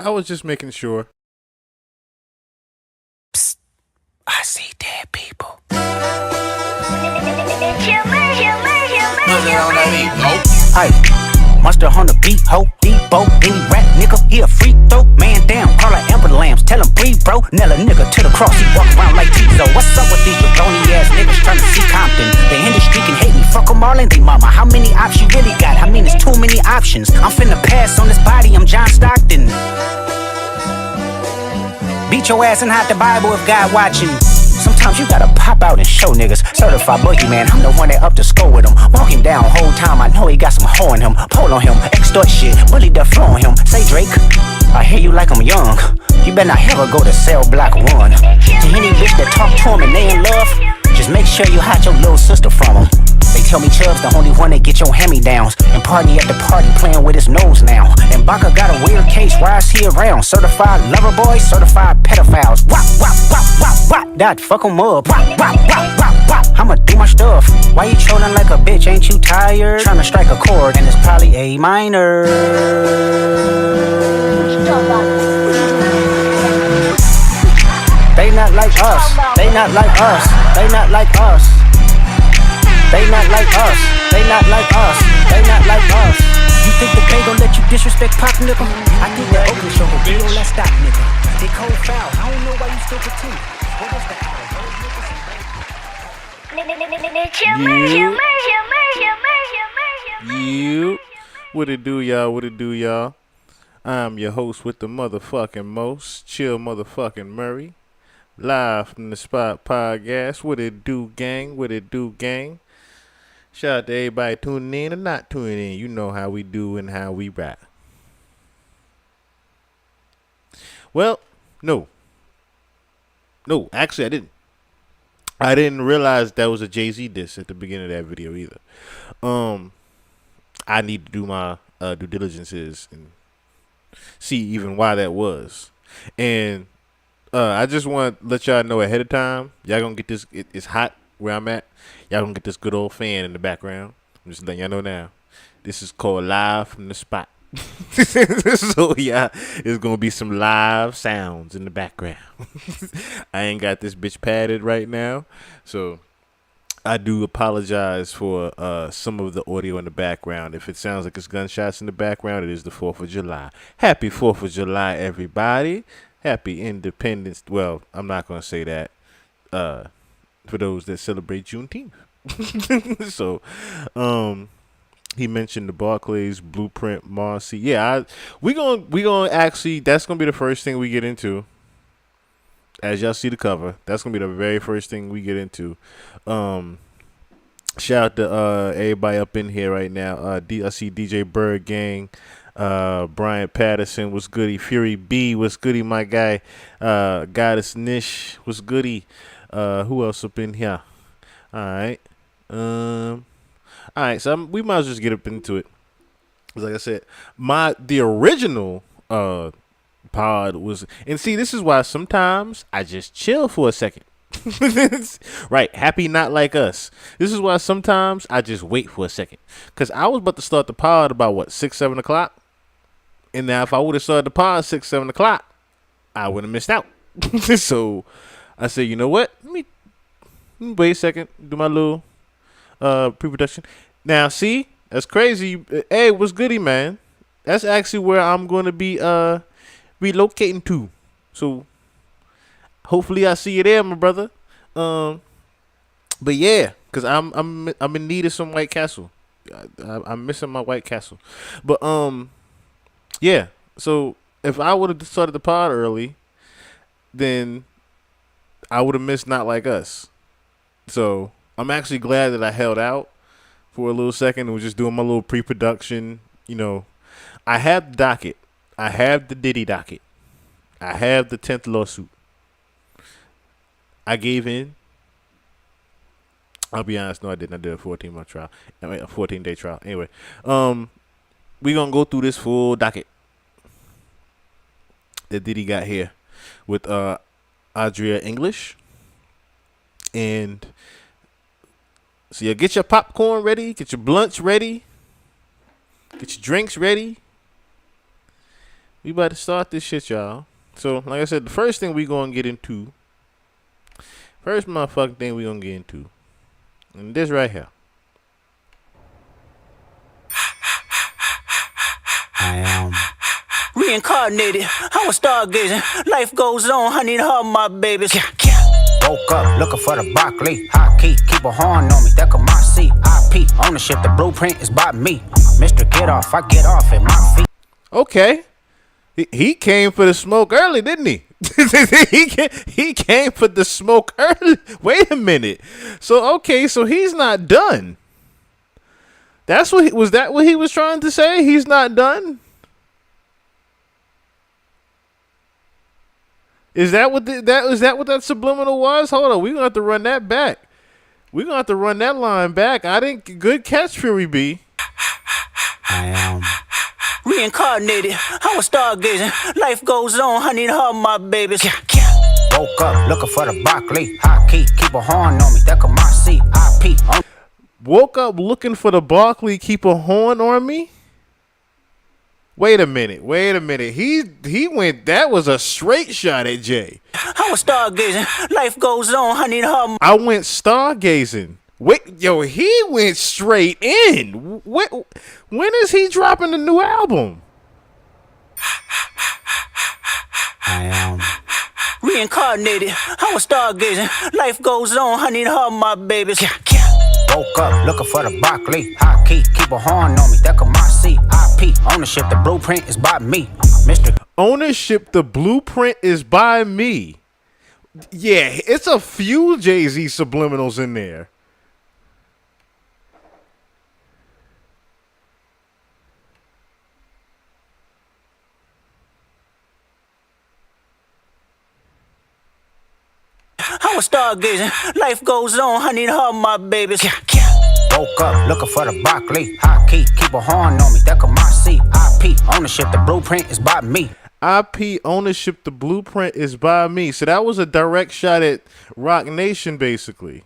I was just making sure. I see dead people. Hey, monster on the beat, ho, Debo, any rap nigga, he a freak throw, man down, call her ambulance, tell him breathe, bro, nail a nigga to the cross, he walk around like Tizo. What's up with these jabroni ass niggas trying to see Compton? The industry can hate me, fuck 'em all and they mama. How many options you really got? I mean, it's too many options. I'm finna pass on this body, I'm John Stockton. Beat your ass and hide the Bible if God watching. Sometimes you gotta pop out and show niggas. Certified boogeyman, I'm the one that up to score with him. Walk him down whole time, I know he got some hoe in him. Pull on him, extort shit, bully the flow on him. Say Drake, I hear you like I'm young. You better not ever go to cell block 1. To any bitch that talk to him and they in love, just make sure you hide your little sister from him. They tell me Chubb's the only one that get your hand-me-downs. And party at the party playing with his nose now. And Baka got a weird case, why is he around? Certified lover boys, certified pedophiles. Wop, wop, wop, wop, wop. That fuck 'em up. Wop, wop, wop, wop, wop. I'ma do my stuff. Why you trolling like a bitch, ain't you tired? Trying to strike a chord and it's probably A minor. They not like us, they not like us, they not like us. They not like us, they not like us, they not like us. You think the Bay gon' let you disrespect Pop, nigga? I think the Oakland show gon' be on that stop, nigga. They cold foul, I don't know why you still continue. What is that? You. What it do, y'all? What it do, y'all? I'm your host with the motherfucking most, Chill motherfucking Murray. Live from the Spot Podcast. What it do, gang? What it do, gang? Shout out to everybody tuning in and not tuning in. You know how we do and how we rap. Well, no, actually I didn't. I didn't realize that was a Jay-Z diss at the beginning of that video either. I need to do my due diligences and see even why that was. And I just want to let y'all know ahead of time. Y'all gonna get this. It's hot where I'm at. Y'all gonna get this good old fan in the background. I'm just letting y'all know now. This is called Live from the Spot. So yeah, it's gonna be some live sounds in the background. I ain't got this bitch padded right now, so I do apologize for some of the audio in the background. If it sounds like it's gunshots in the background, it is the 4th of July. Happy 4th of July, everybody. Happy Independence. Well, I'm not gonna say that. For those that celebrate Juneteenth. So, he mentioned the Barclays Blueprint Marcy. Yeah, we gonna actually, that's gonna be the first thing we get into. As y'all see the cover, that's gonna be the very first thing we get into. Shout out to everybody up in here right now. I see DJ Bird Gang, Brian Patterson, what's goody? Fury B, what's goody? My guy, Goddess Nish, what's goody? Who else up in here? All right. All right. So we might as well just get up into it. Like I said, the original pod was, and see, this is why sometimes I just chill for a second. Right. Happy not like us. This is why sometimes I just wait for a second. Because I was about to start the pod about 6, 7 o'clock. And now if I would have started the pod 6, 7 o'clock, I would have missed out. So I said, you know what? Let me wait a second. Do my little pre-production. Now, see? That's crazy. Hey, what's goody, man? That's actually where I'm going to be relocating to. So, hopefully I see you there, my brother. But yeah, because I'm in need of some White Castle. I'm missing my White Castle. But, yeah. So, if I would have started the pod early, then I would have missed Not Like Us. So I'm actually glad that I held out for a little second and was just doing my little pre-production. You know, I have the docket. I have the Diddy docket. I have the 10th lawsuit. I gave in. I'll be honest, no, I didn't. I did a 14-month trial. I mean, a 14-day trial. Anyway, we gonna go through this full docket that Diddy got here with Adria English. And so you get your popcorn ready, get your blunts ready, get your drinks ready, We about to start this shit, y'all. So, like I said, the first thing we gonna get into, first motherfucking thing we gonna get into, and this right here. I am reincarnated. I was stargazing. Life goes on. I need her, my babies. Woke up looking for the broccoli. High key, keep a horn on me. That could my seat. IP ownership. The blueprint is by me. Mr. Get Off, I get off at my feet. Okay, he came for the smoke early, didn't he? He came for the smoke early. Wait a minute. So okay, so he's not done. That's what was that what he was trying to say? He's not done. Is that what that subliminal was? Hold on, we gonna have to run that back. We gonna have to run that line back. I didn't. Good catch, Fury B. I am reincarnated. I was stargazing. Life goes on. I need her, my babies. Woke up looking for the broccoli. High key, keep a horn on me. That could my seat. IP. Woke up looking for the Barkley. Keep a horn on me. Wait a minute. He went. That was a straight shot at Jay. I was stargazing. Life goes on. I need her. I went stargazing. Wait, yo, he went straight in. When is he dropping the new album? I am reincarnated. I was stargazing. Life goes on. I need her, my babies. Woke up looking for the broccoli. High key, keep a horn on me. That could my seat. IP ownership. The blueprint is by me. Mr. Ownership. The blueprint is by me. Yeah, it's a few Jay-Z subliminals in there. I was stargazing. Life goes on. I need her, my babies. Woke up looking for the broccoli. High key, keep a horn on me. That could my seat. IP ownership. The blueprint is by me. IP ownership. The blueprint is by me. So that was a direct shot at Rock Nation, basically.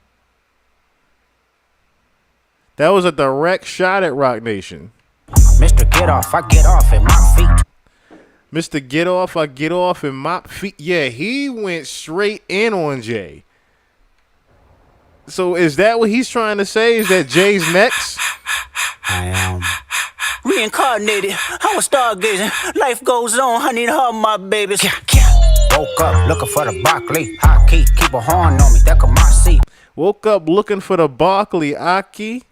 That was a direct shot at Rock Nation. Mr. Get Off, I get off at my feet. Mr. Get Off, I get off in my feet. Yeah, he went straight in on Jay. So is that what he's trying to say? Is that Jay's next? I am reincarnated. I was stargazing. Life goes on. I need her, my babies. Woke up looking for the broccoli. High key, keep a horn on me. That could my seat. Woke up looking for the Barkley. Aki.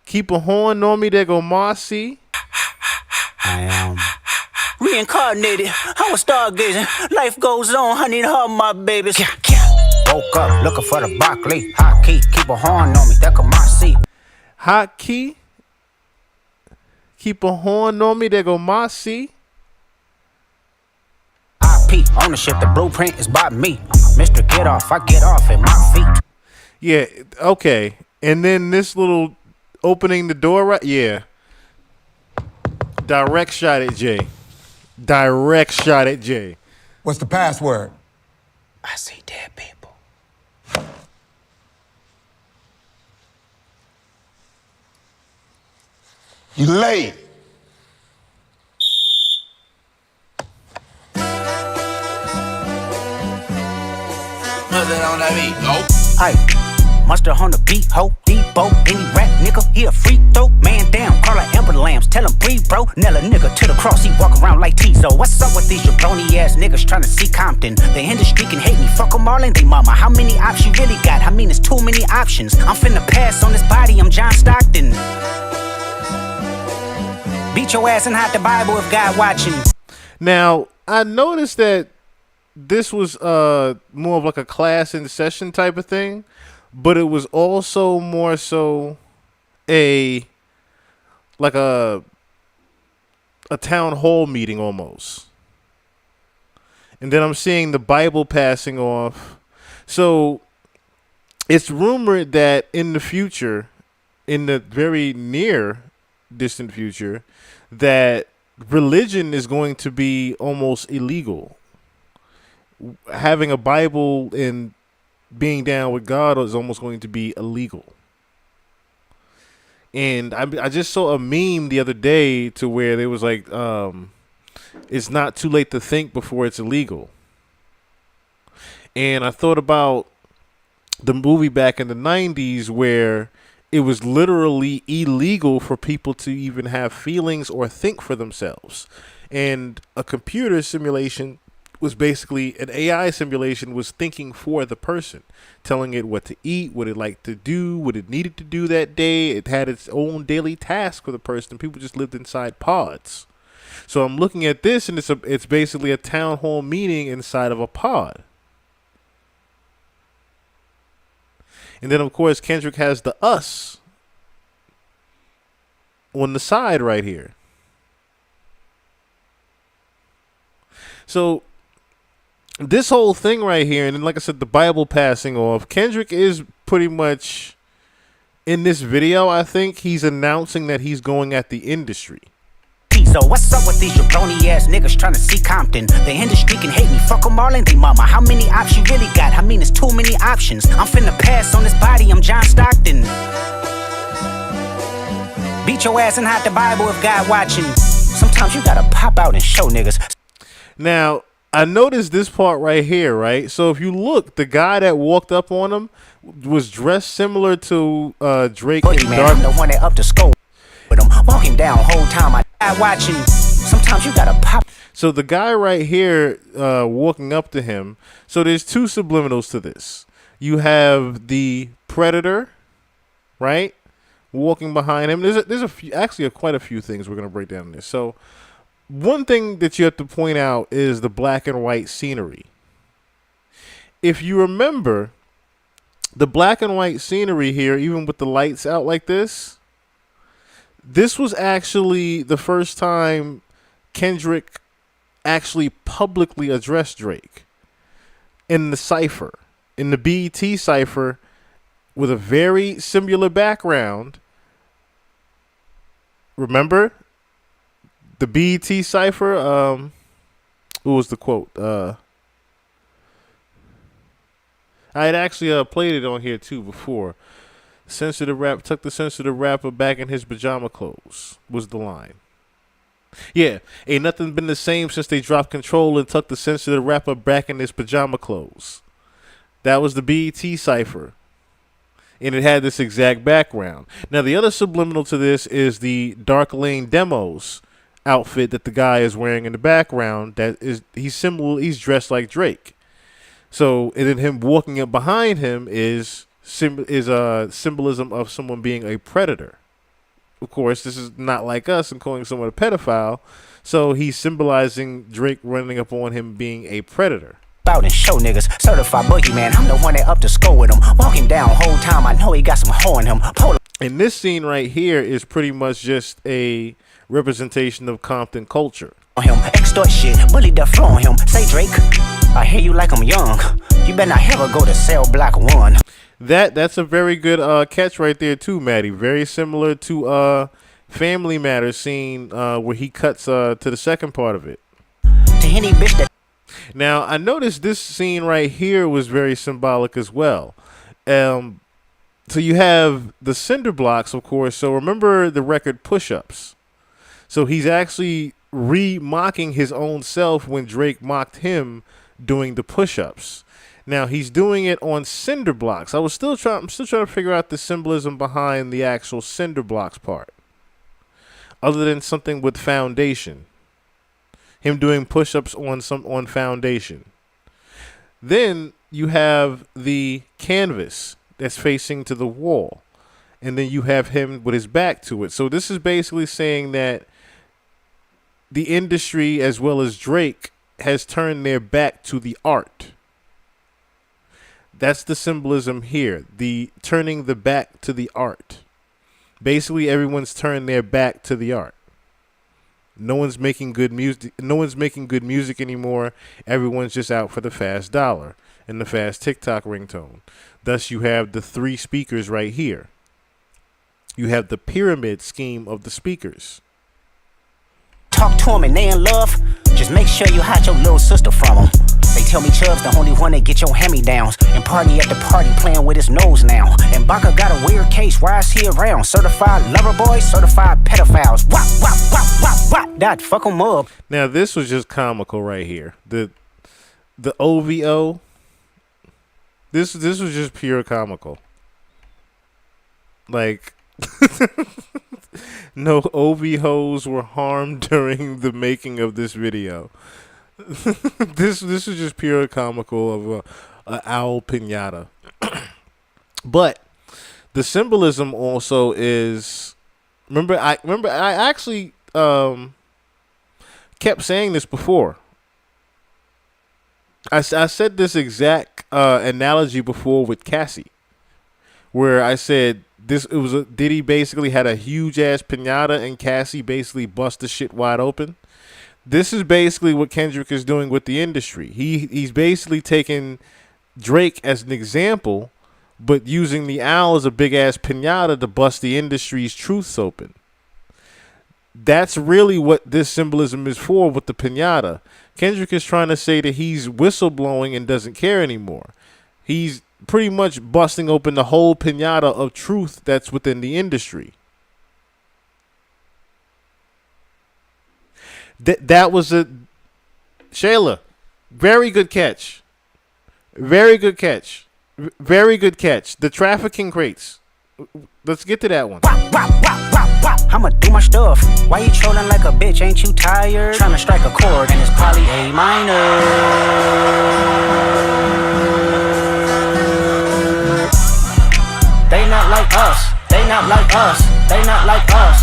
Keep a horn on me. There go Marcy. I am reincarnated. I was stargazing. Life goes on. I need her, my babies. Woke up looking for the broccoli. High key, keep a horn on me. That could my seat. Hot key. Keep a horn on me. There go Marcy. IP ownership. The blueprint is by me. Mr. Get Off, I get off at my feet. Yeah. Okay. And then this little opening the door, right? Yeah. Direct shot at Jay. Direct shot at Jay. What's the password? I see dead people. You late. Mustard on that beat, go. Aye, mustard on the beat, ho, Debo. Any rap nigga, he a free throw. Man down, call like Amber Lambs, tell him breathe, bro. Nail a nigga to the cross, he walk around like Tizo. What's up with these jabroni ass niggas trying to see Compton? The industry can hate me, fuck them all and they mama. How many options you really got? I mean, it's too many options. I'm finna pass on this body, I'm John Stockton. Beat your ass and hide the Bible if God watching. Now, I noticed that this was more of like a class in session type of thing, but it was also more so a town hall meeting almost. And then I'm seeing the Bible passing off. So it's rumored that in the future, in the very near distant future, that religion is going to be almost illegal. Having a Bible and being down with God is almost going to be illegal. And I just saw a meme the other day to where there was like, it's not too late to think before it's illegal. And I thought about the movie back in the 90s where it was literally illegal for people to even have feelings or think for themselves. And a computer simulation was basically an AI simulation was thinking for the person, telling it what to eat, what it liked to do, what it needed to do that day. It had its own daily task for the person. People just lived inside pods. So I'm looking at this, and it's basically a town hall meeting inside of a pod. And then, of course, Kendrick has the us on the side right here. So this whole thing right here, and then, like I said, the Bible passing off, Kendrick is pretty much, in this video, I think, he's announcing that he's going at the industry. So what's up with these jabroni ass niggas trying to see Compton? The industry can hate me, fuck them all and they mama. How many options you really got? I mean, it's too many options. I'm finna pass on this body, I'm John Stockton. Beat your ass and hide the Bible if God watching. Sometimes you gotta pop out and show niggas. Now, I noticed this part right here, right? So if you look, the guy that walked up on him was dressed similar to Drake Boogie and man, Dark. I'm the one that up to score with him. Walking down whole time I watching. Sometimes you gotta pop. So the guy right here walking up to him. So there's two subliminals to this. You have the predator, right, walking behind him. There's a few, actually quite a few things we're gonna break down in this. So one thing that you have to point out is the black and white scenery. If you remember, the black and white scenery here, even with the lights out like this was actually the first time Kendrick actually publicly addressed Drake in the cipher, in the BET cipher, with a very similar background. Remember the BET cipher? What was the quote? I had actually played it on here too before. Sensitive rap, tuck the sensitive rapper back in his pajama clothes was the line. Yeah, ain't nothing been the same since they dropped control and tucked the sensitive rapper back in his pajama clothes. That was the BET cipher. And it had this exact background. Now, the other subliminal to this is the Dark Lane Demos outfit that the guy is wearing in the background. That is, he's dressed like Drake. So, and then him walking up behind him is a symbolism of someone being a predator. Of course, this is not like us and calling someone a pedophile. So he's symbolizing Drake running up on him being a predator. Out and show niggas, certified boogie man. I'm the one that up to score with him. Walking down whole time I know he got some hoe in him. And this scene right here is pretty much just a representation of Compton culture. Him, extort shit, bully the flow on him. Say Drake, I hear you like I'm young. You better not ever go to cell block 1. That's a very good catch right there too, Maddie. Very similar to Family Matters scene where he cuts to the second part of it. To any bitch that. Now I noticed this scene right here was very symbolic as well. So you have the cinder blocks, of course. So remember the record Push-Ups. So he's actually re-mocking his own self when Drake mocked him doing the push-ups. Now he's doing it on cinder blocks. I'm still trying to figure out the symbolism behind the actual cinder blocks part, other than something with foundation. Him doing push-ups on foundation. Then you have the canvas that's facing to the wall, and then you have him with his back to it. So this is basically saying that the industry, as well as Drake, has turned their back to the art. That's the symbolism here. The turning the back to the art. Basically, everyone's turned their back to the art. No one's making good music. No one's making good music anymore. Everyone's just out for the fast dollar and the fast TikTok ringtone. Thus, you have the 3 speakers right here. You have the pyramid scheme of the speakers. Talk to him and they in love. Just make sure you hide your little sister from him. They tell me Chubb's the only one that get your hand-me-downs. And party at the party playing with his nose now. And Baca got a weird case, why is he around? Certified lover boys, certified pedophiles. Wop, wop, wop, wop, wop. That fuck 'em up. Now this was just comical right here. The OVO. This was just pure comical. Like no OVOs were harmed during the making of this video. This is just pure comical of a owl pinata. But the symbolism also is. Remember I actually kept saying this before. I said this exact analogy before with Cassie, where I said Diddy basically had a huge ass pinata and Cassie basically bust the shit wide open. This is basically what Kendrick is doing with the industry. He's basically taking Drake as an example, but using the owl as a big ass pinata to bust the industry's truths open. That's really what this symbolism is for with the pinata. Kendrick is trying to say that he's whistleblowing and doesn't care anymore. He's pretty much busting open the whole pinata of truth that's within the industry. That was a Shayla. Very good catch. Very good catch. Very good catch. The trafficking crates. Let's get to that one. Wop, wop, wop, wop, wop. I'ma do my stuff. Why you trolling like a bitch? Ain't you tired? Trying to strike a chord and it's probably A minor. They not like us. They not like us. They not like us.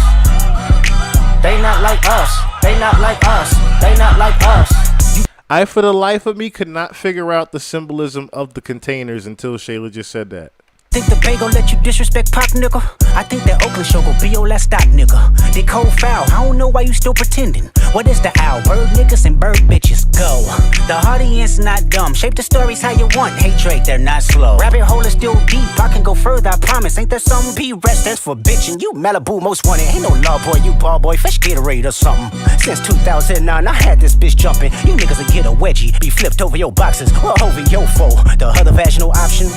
They not like us. They not like us. They not like us. I, for the life of me, could not figure out the symbolism of the containers until Shayla just said that. Think the Bay gon' let you disrespect Pop, nigga? I think that Oakland show gon' be your last stop, nigga. They cold foul, I don't know why you still pretending. What is the owl? Bird niggas and bird bitches, go. The audience not dumb, shape the stories how you want. Hey Drake, they're not slow. Rabbit hole is still deep, I can go further, I promise. Ain't there some B-rest that's for bitchin'? You Malibu most wanted, ain't no love boy, you ball boy. Fresh Gatorade or something. Since 2009, I had this bitch jumping. You niggas will get a wedgie, be flipped over your boxes, or over your foe. The other vaginal option,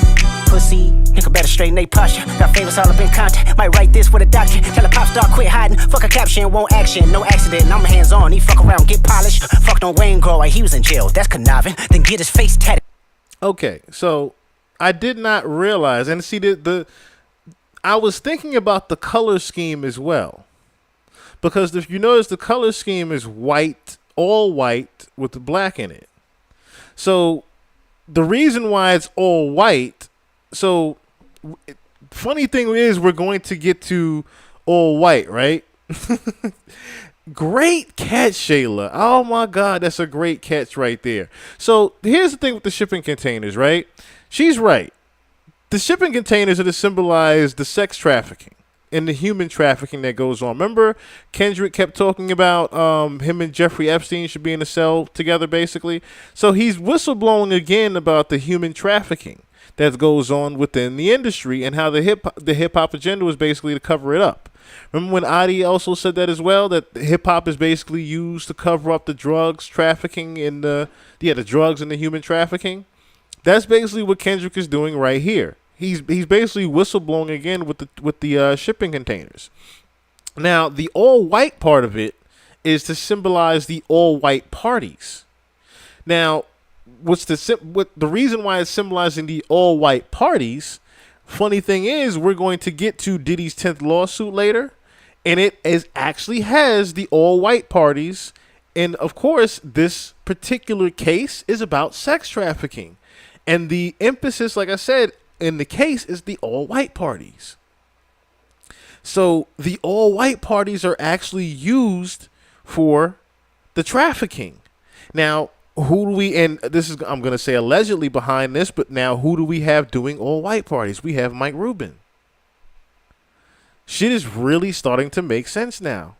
pussy, nigga better straighten they posture. Got favors all up in contact, might write this with a doctor. Tell a pop star quit hiding, fuck a caption, won't action. No accident, I'm hands on, he fuck around, get polished. Fucked on Wayne Grow, he was in jail, that's conniving. Then get his face tatted. Okay, so I did not realize, and see I was thinking about the color scheme as well. Because if you notice, the color scheme is white, all white with the black in it. So the reason why it's all white, so funny thing is we're going to get to all white, right? Great catch, Shayla. Oh my God, that's a great catch right there. So here's the thing with the shipping containers, right? She's right. The shipping containers are to symbolize the sex trafficking and the human trafficking that goes on. Remember, Kendrick kept talking about him and Jeffrey Epstein should be in a cell together, basically. So he's whistleblowing again about the human trafficking that goes on within the industry and how the hip hop agenda was basically to cover it up. Remember when Adi also said that as well, that hip hop is basically used to cover up the drugs trafficking and the drugs and the human trafficking? That's basically what Kendrick is doing right here. He's basically whistleblowing again with the shipping containers. Now, the all white part of it is to symbolize the all white parties. Now, what the reason why it's symbolizing the all white parties? Funny thing is, we're going to get to Diddy's 10th lawsuit later, and it actually has the all white parties. And of course, this particular case is about sex trafficking, and the emphasis, like I said, in the case is the all white parties. So the all white parties are actually used for the trafficking. Now, who do we, and this is, I'm going to say allegedly behind this, but now who do we have doing all white parties? We have Mike Rubin. Shit is really starting to make sense now.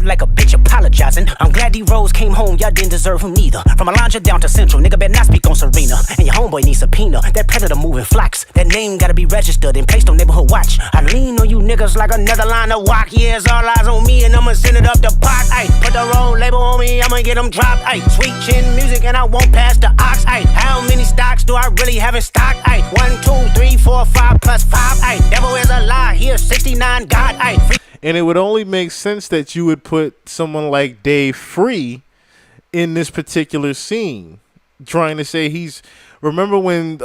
Like a bitch apologizing. I'm glad D-Rose came home, y'all didn't deserve him neither. From Alondra down to Central, nigga better not speak on Serena. And your homeboy needs subpoena. That predator moving flocks. That name gotta be registered and placed on neighborhood watch. I lean on you niggas like another line of walk. Yeah, it's all eyes on me and I'ma send it up the pot. Ay, put the wrong label on me, I'ma get get them dropped. Ay, sweet chin music and I won't pass the ox. Ay, how many stocks do I really have in stock? Ay, 1, 2, 3, 4, 5 plus 5. Ay, devil is a lie. Here 69 God. Ay, and it would only make sense that you would put someone like Dave Free in this particular scene, trying to say he's. Remember when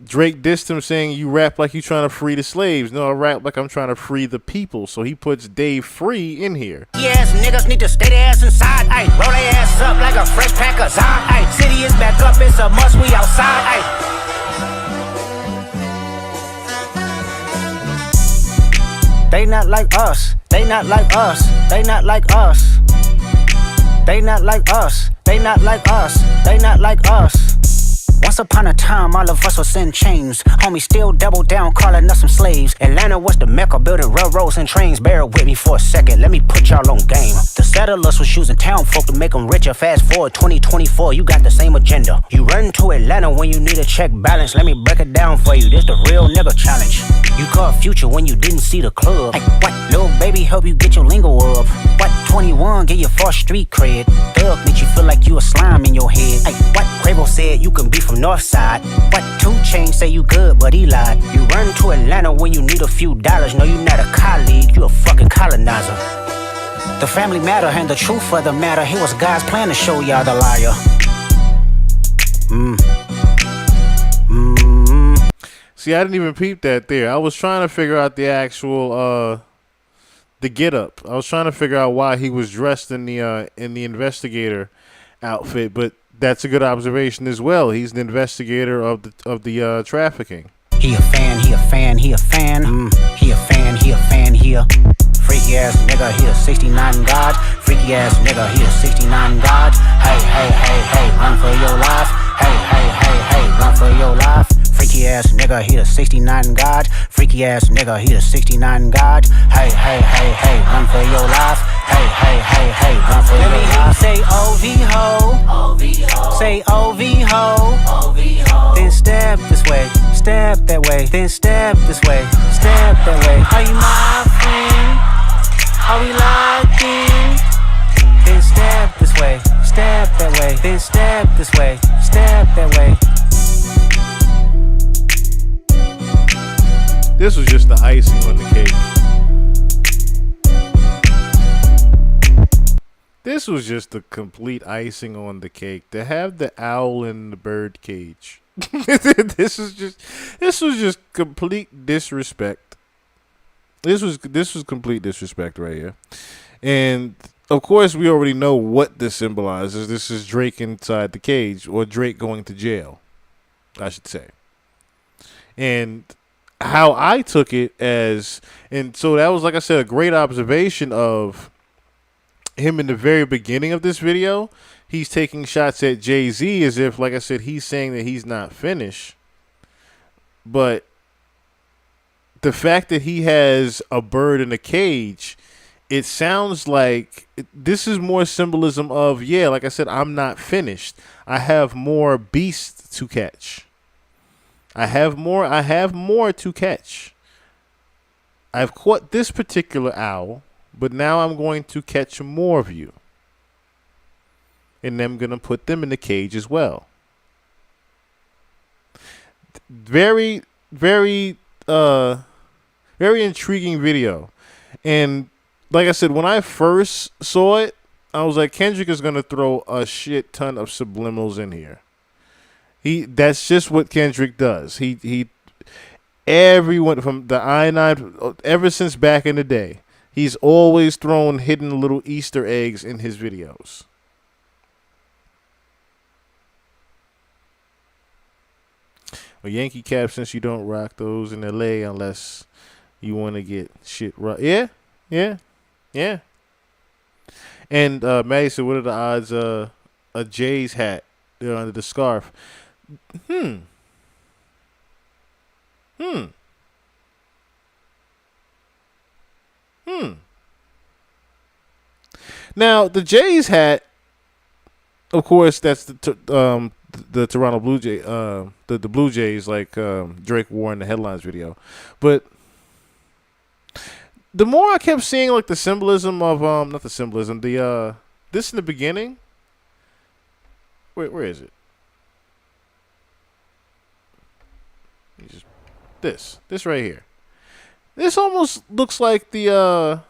Drake dissed him saying you rap like you trying to free the slaves? No, I rap like I'm trying to free the people. So he puts Dave Free in here. Yes, niggas need to stay their ass inside. Ay, roll their ass up like a fresh pack of Zod. Ay, city is back up, it's a must, we outside. Ay. They not like us. They not like us. They not like us. They not like us. They not like us. They not like us. Once upon a time, all of us was in chains. Homie still double down, calling us some slaves. Atlanta was the mecca, building railroads and trains. Bear with me for a second, let me put y'all on game. The settlers was using town folk to make them richer. Fast forward 2024, you got the same agenda. You run to Atlanta when you need a check balance. Let me break it down for you, this the real nigga challenge. You caught Future when you didn't see the club. Hey, what? Lil' baby help you get your lingo up. What? 21 get your first street cred. Thug make you feel like you a slime in your head. Hey, what? Quavo said you can be from Northside. What? 2 Chainz say you good, but he lied. You run to Atlanta when you need a few dollars. No, you not a colleague, you a fucking colonizer. The family matter and the truth of the matter. Here was God's plan to show y'all the liar. See, I didn't even peep that there. I was trying to figure out the actual the get up. I was trying to figure out why he was dressed in the investigator outfit, but that's a good observation as well. He's an investigator of the trafficking. He a fan, he a fan, he a fan. He a fan, he a fan, he a freaky ass nigga, he a 69 God. Freaky ass nigga, he a 69 God. Hey, hey, hey, hey, run for your life. Hey, hey, hey, hey, run for your life. Freaky ass nigga, he a 69 God. Freaky ass nigga, he a 69 God. Hey, hey, hey, hey, run for your life. Hey, hey, hey, hey, run for your life. Let me hear you say OV ho. Say OV ho. Then step this way, step that way. Then step this way, step that way. Are you my friend? Are we locked in? Then step this way, step that way. Then step this way, step that way. This was just the icing on the cake. This was just the complete icing on the cake. To have the owl in the bird cage. This was just complete disrespect. This was complete disrespect right here. And of course we already know what this symbolizes. This is Drake inside the cage, or Drake going to jail, I should say. And how I took it as, and so that was, like I said, a great observation of him in the very beginning of this video. He's taking shots at Jay-Z as if, like I said, he's saying that he's not finished. But the fact that he has a bird in a cage, it sounds like this is more symbolism of, yeah, like I said, I'm not finished. I have more beasts to catch. I have more to catch. I've caught this particular owl, but now I'm going to catch more of you. And I'm going to put them in the cage as well. Very, very, very intriguing video. And like I said, when I first saw it, I was like, Kendrick is going to throw a shit ton of subliminals in here. That's just what Kendrick does. He everyone from the I-9 ever since back in the day, he's always thrown hidden little Easter eggs in his videos. Well, Yankee Cap, since you don't rock those in LA unless you want to get shit right. Yeah. And Maddie said, what are the odds a Jay's hat under the scarf? Now the Jays hat, of course, that's the Toronto Blue Jay, the Blue Jays, like Drake wore in the headlines video. But the more I kept seeing, like, the symbolism of not the symbolism, the this in the beginning, Where is it? This right here. This almost looks like the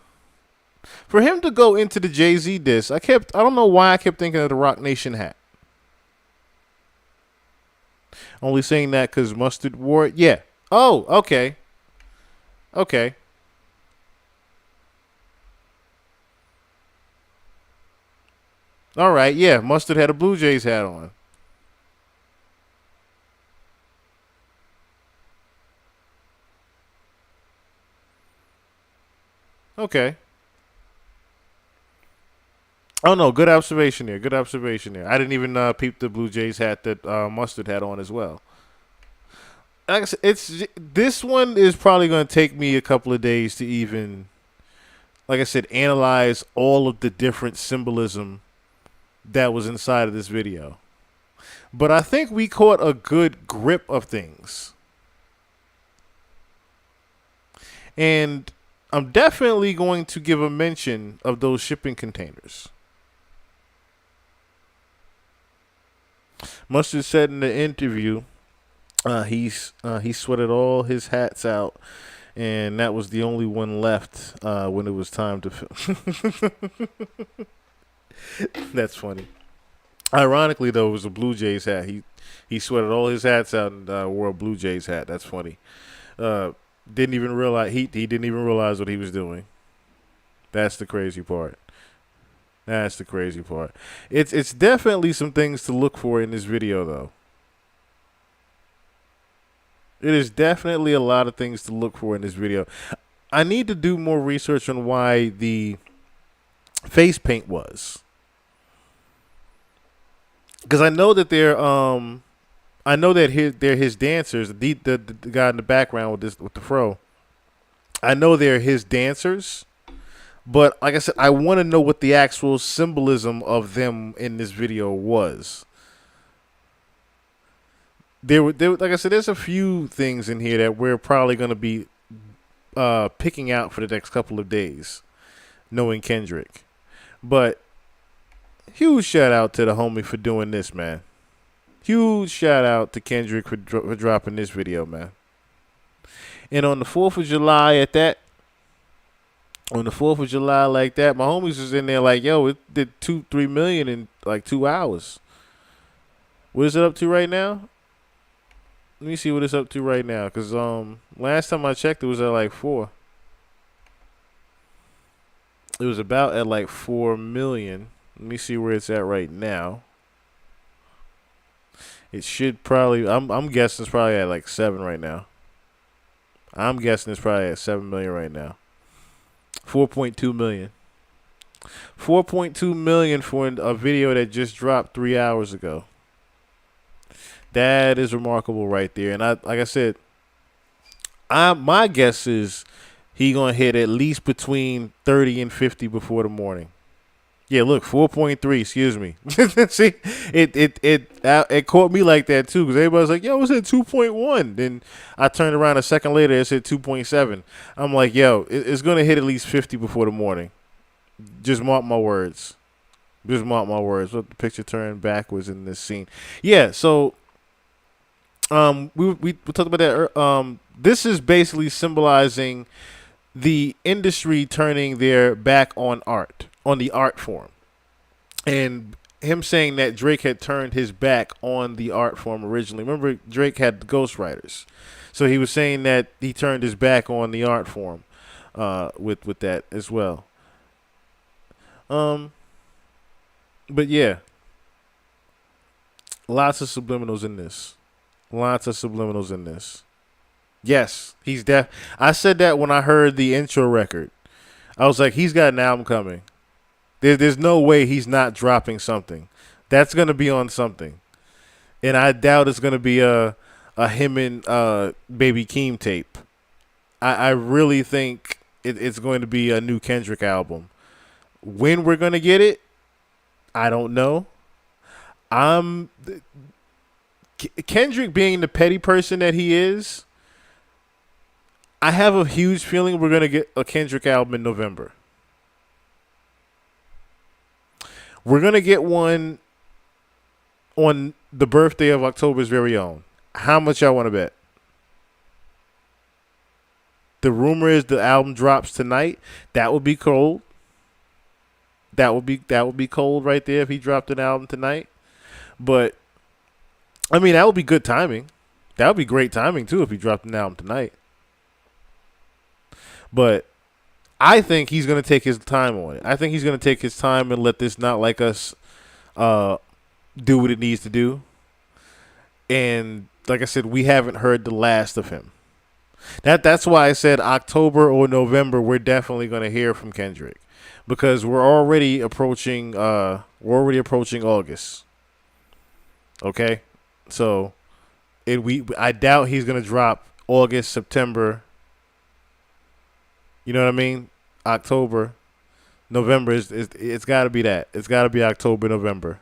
for him to go into the Jay-Z disc. I don't know why I kept thinking of the Rock Nation hat. Only saying that because Mustard wore it. Yeah. Oh, okay. Okay. All right. Yeah, Mustard had a Blue Jays hat on. Okay. Oh no, good observation there. Good observation there. I didn't even peep the Blue Jays hat that Mustard had on as well. Like I said, this one is probably going to take me a couple of days to even, like I said, analyze all of the different symbolism that was inside of this video. But I think we caught a good grip of things. And I'm definitely going to give a mention of those shipping containers. Mustard said in the interview, he sweated all his hats out, and that was the only one left when it was time to film. That's funny. Ironically, though, it was a Blue Jays hat. He sweated all his hats out and wore a Blue Jays hat. That's funny. Didn't even realize he didn't even realize what he was doing. That's the crazy part. That's the crazy part. It's definitely some things to look for in this video, though. It is definitely a lot of things to look for in this video. I need to do more research on why the face paint was, because I know that they're his dancers. The guy in the background with the fro. I know they're his dancers, but like I said, I want to know what the actual symbolism of them in this video was. There, like I said, there's a few things in here that we're probably going to be picking out for the next couple of days, knowing Kendrick. But huge shout out to the homie for doing this, man. Huge shout out to Kendrick for dropping this video, man. And on the 4th of July on the 4th of July like that, my homies was in there like, yo, it did 2-3 million in like 2 hours. What is it up to right now? Let me see what it's up to right now, because last time I checked, it was at like 4. It was about at like 4 million. Let me see where it's at right now. It should probably, I'm guessing it's probably at like 7 right now. I'm guessing it's probably at 7 million right now. 4.2 million. 4.2 million for a video that just dropped 3 hours ago. That is remarkable right there. And like I said, my guess is he gonna hit at least between 30 and 50 before the morning. Yeah, look, 4.3. Excuse me. See, it caught me like that too, because everybody's like, "Yo, it said 2.1." Then I turned around a second later, it said 2.7. I'm like, "Yo, it's gonna hit at least 50 before the morning." Just mark my words. Just mark my words. What the picture turned backwards in this scene? Yeah. So, we talked about that. This is basically symbolizing the industry turning their back on art, on the art form. And him saying that Drake had turned his back on the art form originally. Remember, Drake had the ghostwriters. So he was saying that he turned his back on the art form with that as well. But yeah, lots of subliminals in this. Lots of subliminals in this. Yes, he's deaf. I said that when I heard the intro record. I was like, he's got an album coming. There's no way he's not dropping something. That's gonna be on something, and I doubt it's gonna be a him and Baby Keem tape. I really think it's going to be a new Kendrick album. When we're gonna get it, I don't know. Kendrick being the petty person that he is, I have a huge feeling we're going to get a Kendrick album in November. We're going to get one on the birthday of October's very own. How much y'all want to bet? The rumor is the album drops tonight. That would be cold. That would be cold right there if he dropped an album tonight. But I mean, that would be good timing. That would be great timing too if he dropped an album tonight. But I think he's gonna take his time on it. I think he's gonna take his time and let this Not Like Us do what it needs to do. And like I said, we haven't heard the last of him. That's why I said October or November we're definitely gonna hear from Kendrick. Because we're already approaching August. Okay? So I doubt he's gonna drop August, September. You know what I mean? October, November it's got to be that. It's got to be October, November.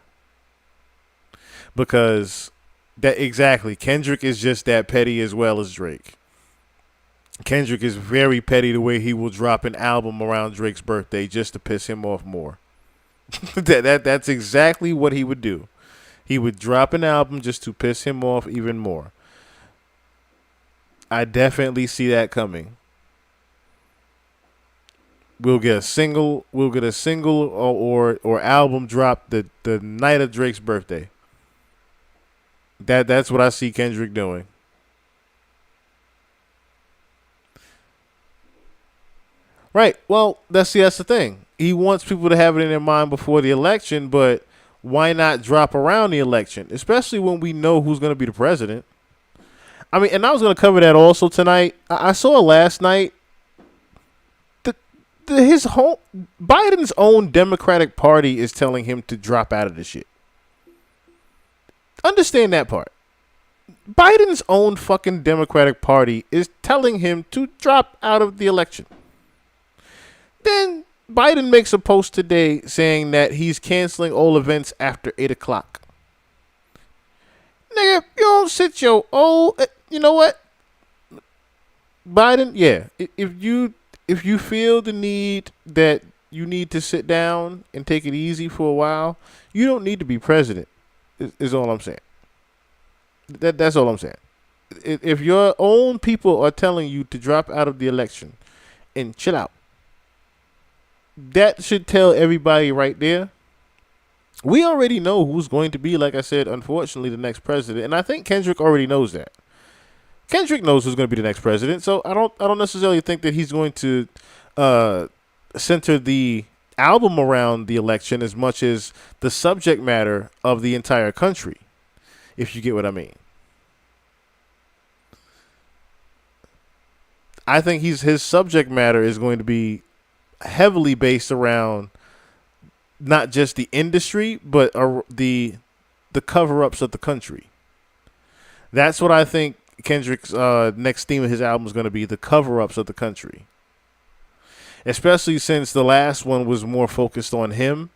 Because that exactly, Kendrick is just that petty as well as Drake. Kendrick is very petty the way he will drop an album around Drake's birthday just to piss him off more. That's exactly what he would do. He would drop an album just to piss him off even more. I definitely see that coming. We'll get a single or album drop the night of Drake's birthday. That's what I see Kendrick doing. Right. Well, that's the thing. He wants people to have it in their mind before the election, but why not drop around the election, especially when we know who's going to be the president? I mean, and I was going to cover that also tonight. I saw last night his whole Biden's own Democratic Party is telling him to drop out of this shit. Understand that part. Biden's own fucking Democratic Party is telling him to drop out of the election. Then Biden makes a post today saying that he's canceling all events after 8 o'clock. Nigga, you don't sit your old. You know what? Biden, yeah. If you feel the need that you need to sit down and take it easy for a while, you don't need to be president. Is all I'm saying. That's all I'm saying. If your own people are telling you to drop out of the election and chill out, that should tell everybody right there. We already know who's going to be, like I said, unfortunately, the next president, and I think Kendrick already knows that. Kendrick knows who's going to be the next president, so I don't necessarily think that he's going to center the album around the election as much as the subject matter of the entire country, if you get what I mean. I think his subject matter is going to be heavily based around not just the industry, but the cover-ups of the country. That's what I think Kendrick's next theme of his album is going to be, the cover-ups of the country. Especially since the last one was more focused on him,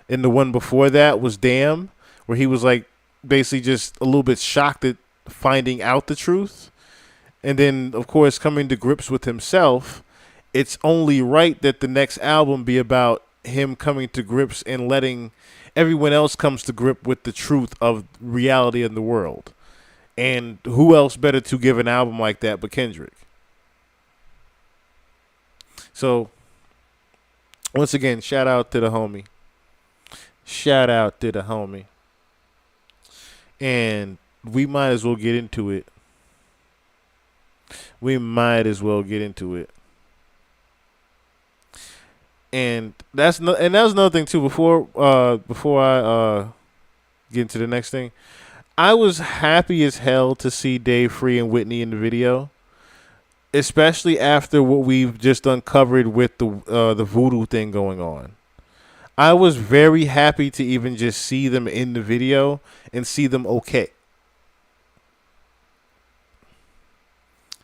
and the one before that was Damn, where he was like basically just a little bit shocked at finding out the truth. And then, of course, coming to grips with himself, it's only right that the next album be about him coming to grips and letting everyone else comes to grip with the truth of reality in the world. And who else better to give an album like that but Kendrick? So, once again, shout out to the homie. Shout out to the homie. And we might as well get into it. And that's another thing too. Before I get into the next thing, I was happy as hell to see Dave Free and Whitney in the video, especially after what we've just uncovered with the voodoo thing going on. I was very happy to even just see them in the video and see them okay.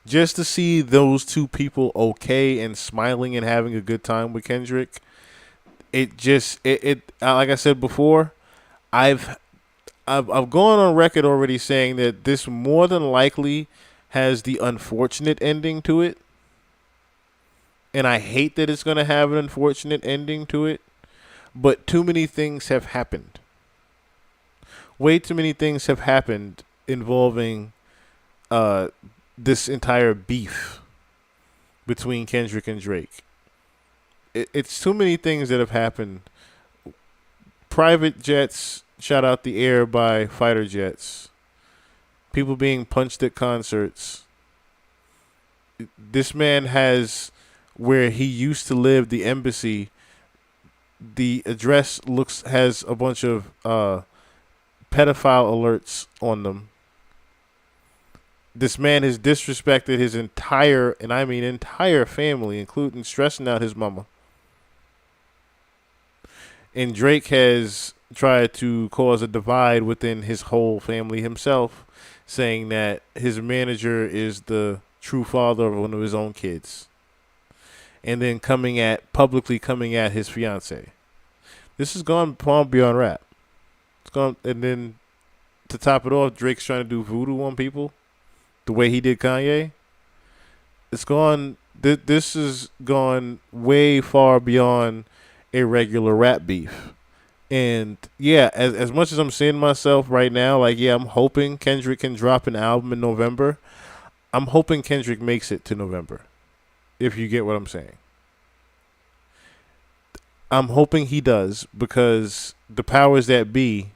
Just to see those two people okay and smiling and having a good time with Kendrick, it like I said before, I've gone on record already saying that this more than likely has the unfortunate ending to it. And I hate that it's going to have an unfortunate ending to it. But too many things have happened. Way too many things have happened involving uh, this entire beef between Kendrick and Drake. It's too many things that have happened. Private jets shot out the air by fighter jets. People being punched at concerts. This man has, where he used to live, the embassy. The address has a bunch of pedophile alerts on them. This man has disrespected his entire, and I mean entire family, including stressing out his mama. And Drake has tried to cause a divide within his whole family himself, saying that his manager is the true father of one of his own kids. And then publicly coming at his fiance. This has gone far beyond rap. It's gone, and then to top it off, Drake's trying to do voodoo on people, the way he did Kanye. It's gone. This has gone way far beyond a regular rap beef. And yeah, as much as I'm seeing myself right now, like, yeah, I'm hoping Kendrick can drop an album in November. I'm hoping Kendrick makes it to November, if you get what I'm saying. I'm hoping he does, because the powers that be,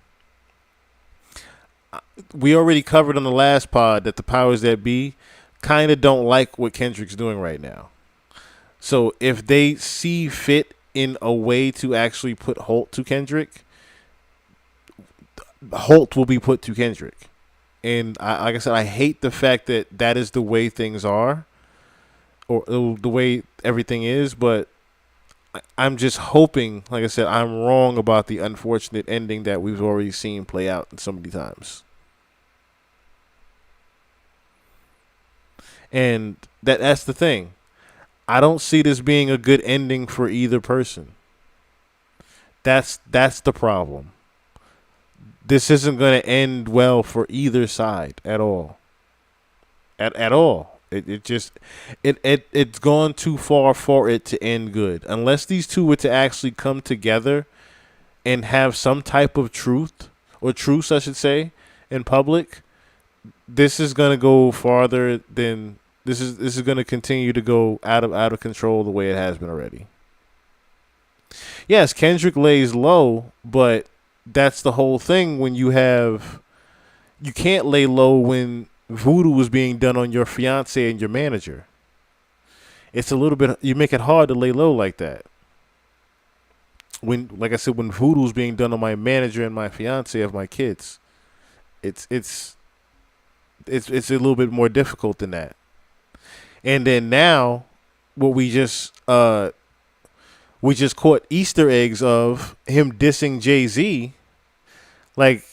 we already covered on the last pod that the powers that be kind of don't like what Kendrick's doing right now. So if they see fit in a way to actually put halt to Kendrick, halt will be put to Kendrick. And like I said, I hate the fact that that is the way things are, or the way everything is, but I'm just hoping, like I said, I'm wrong about the unfortunate ending that we've already seen play out so many times. And that's the thing. I don't see this being a good ending for either person. That's the problem. This isn't going to end well for either side at all. At all. It's gone too far for it to end good. Unless these two were to actually come together and have some type of truth, or truths, I should say, in public, this is going to go farther than this is going to continue to go out of control the way it has been already. Yes, Kendrick lays low, but that's the whole thing. When you can't lay low when voodoo was being done on your fiance and your manager. It's a little bit, you make it hard to lay low like that. When, like I said, when voodoo is being done on my manager and my fiance of my kids, it's a little bit more difficult than that. And then now, what we just caught Easter eggs of him dissing Jay-Z. Like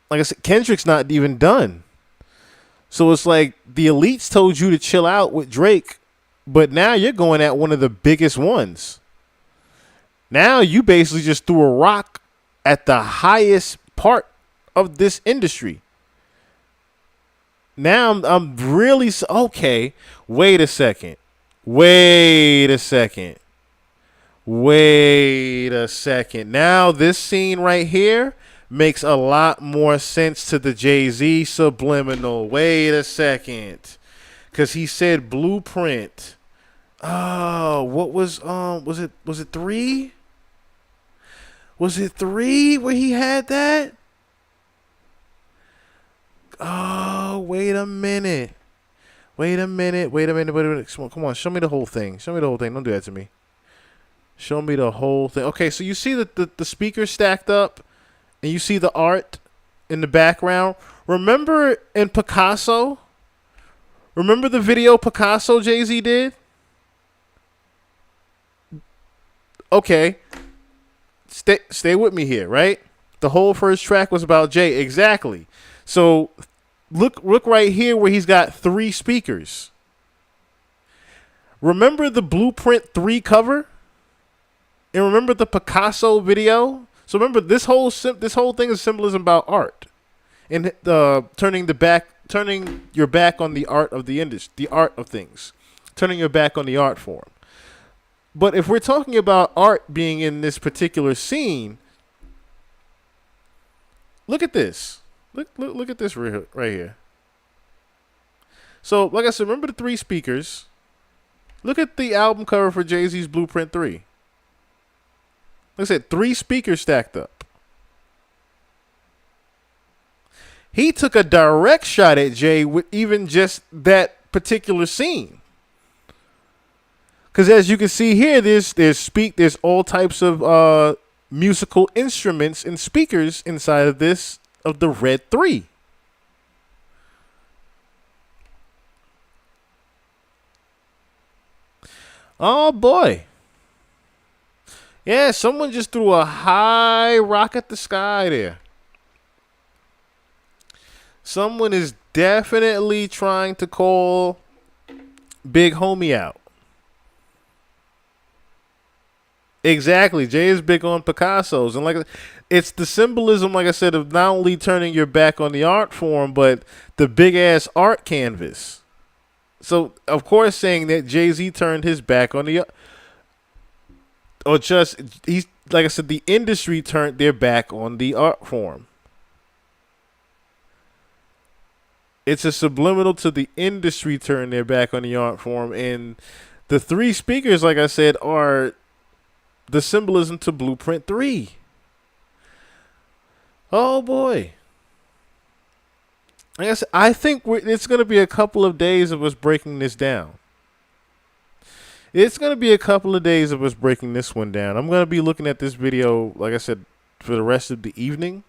I said, Kendrick's not even done. So it's like the elites told you to chill out with Drake, but now you're going at one of the biggest ones. Now you basically just threw a rock at the highest part of this industry. Now I'm really okay. Wait a second. Now this scene right here makes a lot more sense to the Jay-Z subliminal. Wait a second. Because he said blueprint. Oh, what was it 3? Was it 3 where he had that? Oh, wait a minute. Come on, show me the whole thing. Don't do that to me. Show me the whole thing. Okay, so you see the speakers stacked up, and you see the art in the background. Remember in Picasso? Remember the video Picasso Jay-Z did? Okay. Stay with me here, right? The whole first track was about Jay. Exactly. So look right here where he's got 3 speakers. Remember the Blueprint 3 cover? And remember the Picasso video? So remember, this whole thing is symbolism about art, and turning your back on the art of the industry, the art of things, turning your back on the art form. But if we're talking about art being in this particular scene, look at this. Look at this right here. So, like I said, remember the 3 speakers. Look at the album cover for Jay-Z's Blueprint 3. Like I said, 3 speakers stacked up. He took a direct shot at Jay with even just that particular scene. Because as you can see here, there's all types of musical instruments and speakers inside of the Red 3. Oh boy. Yeah, someone just threw a high rock at the sky there. Someone is definitely trying to call Big Homie out. Exactly. Jay is big on Picasso's. And it's the symbolism, like I said, of not only turning your back on the art form, but the big ass art canvas. So, of course, saying that Jay-Z turned his back on the, or just, he's, like I said, the industry turned their back on the art form. It's a subliminal to the industry turn their back on the art form. And the 3 speakers, like I said, are the symbolism to Blueprint 3. Oh, boy. I guess I think it's going to be a couple of days of us breaking this down. It's going to be a couple of days of us breaking this one down. I'm going to be looking at this video, like I said, for the rest of the evening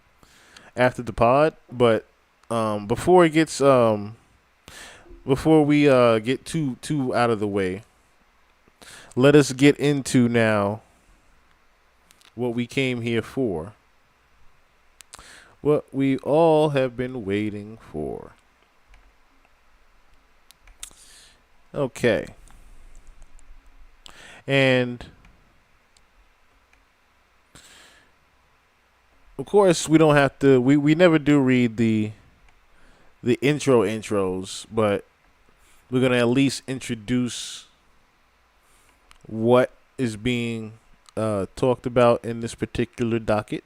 after the pod. But before it gets before we get too out of the way, let us get into now what we came here for. What we all have been waiting for. Okay. And of course we don't have to we never do read the intros, but we're gonna at least introduce what is being talked about in this particular docket.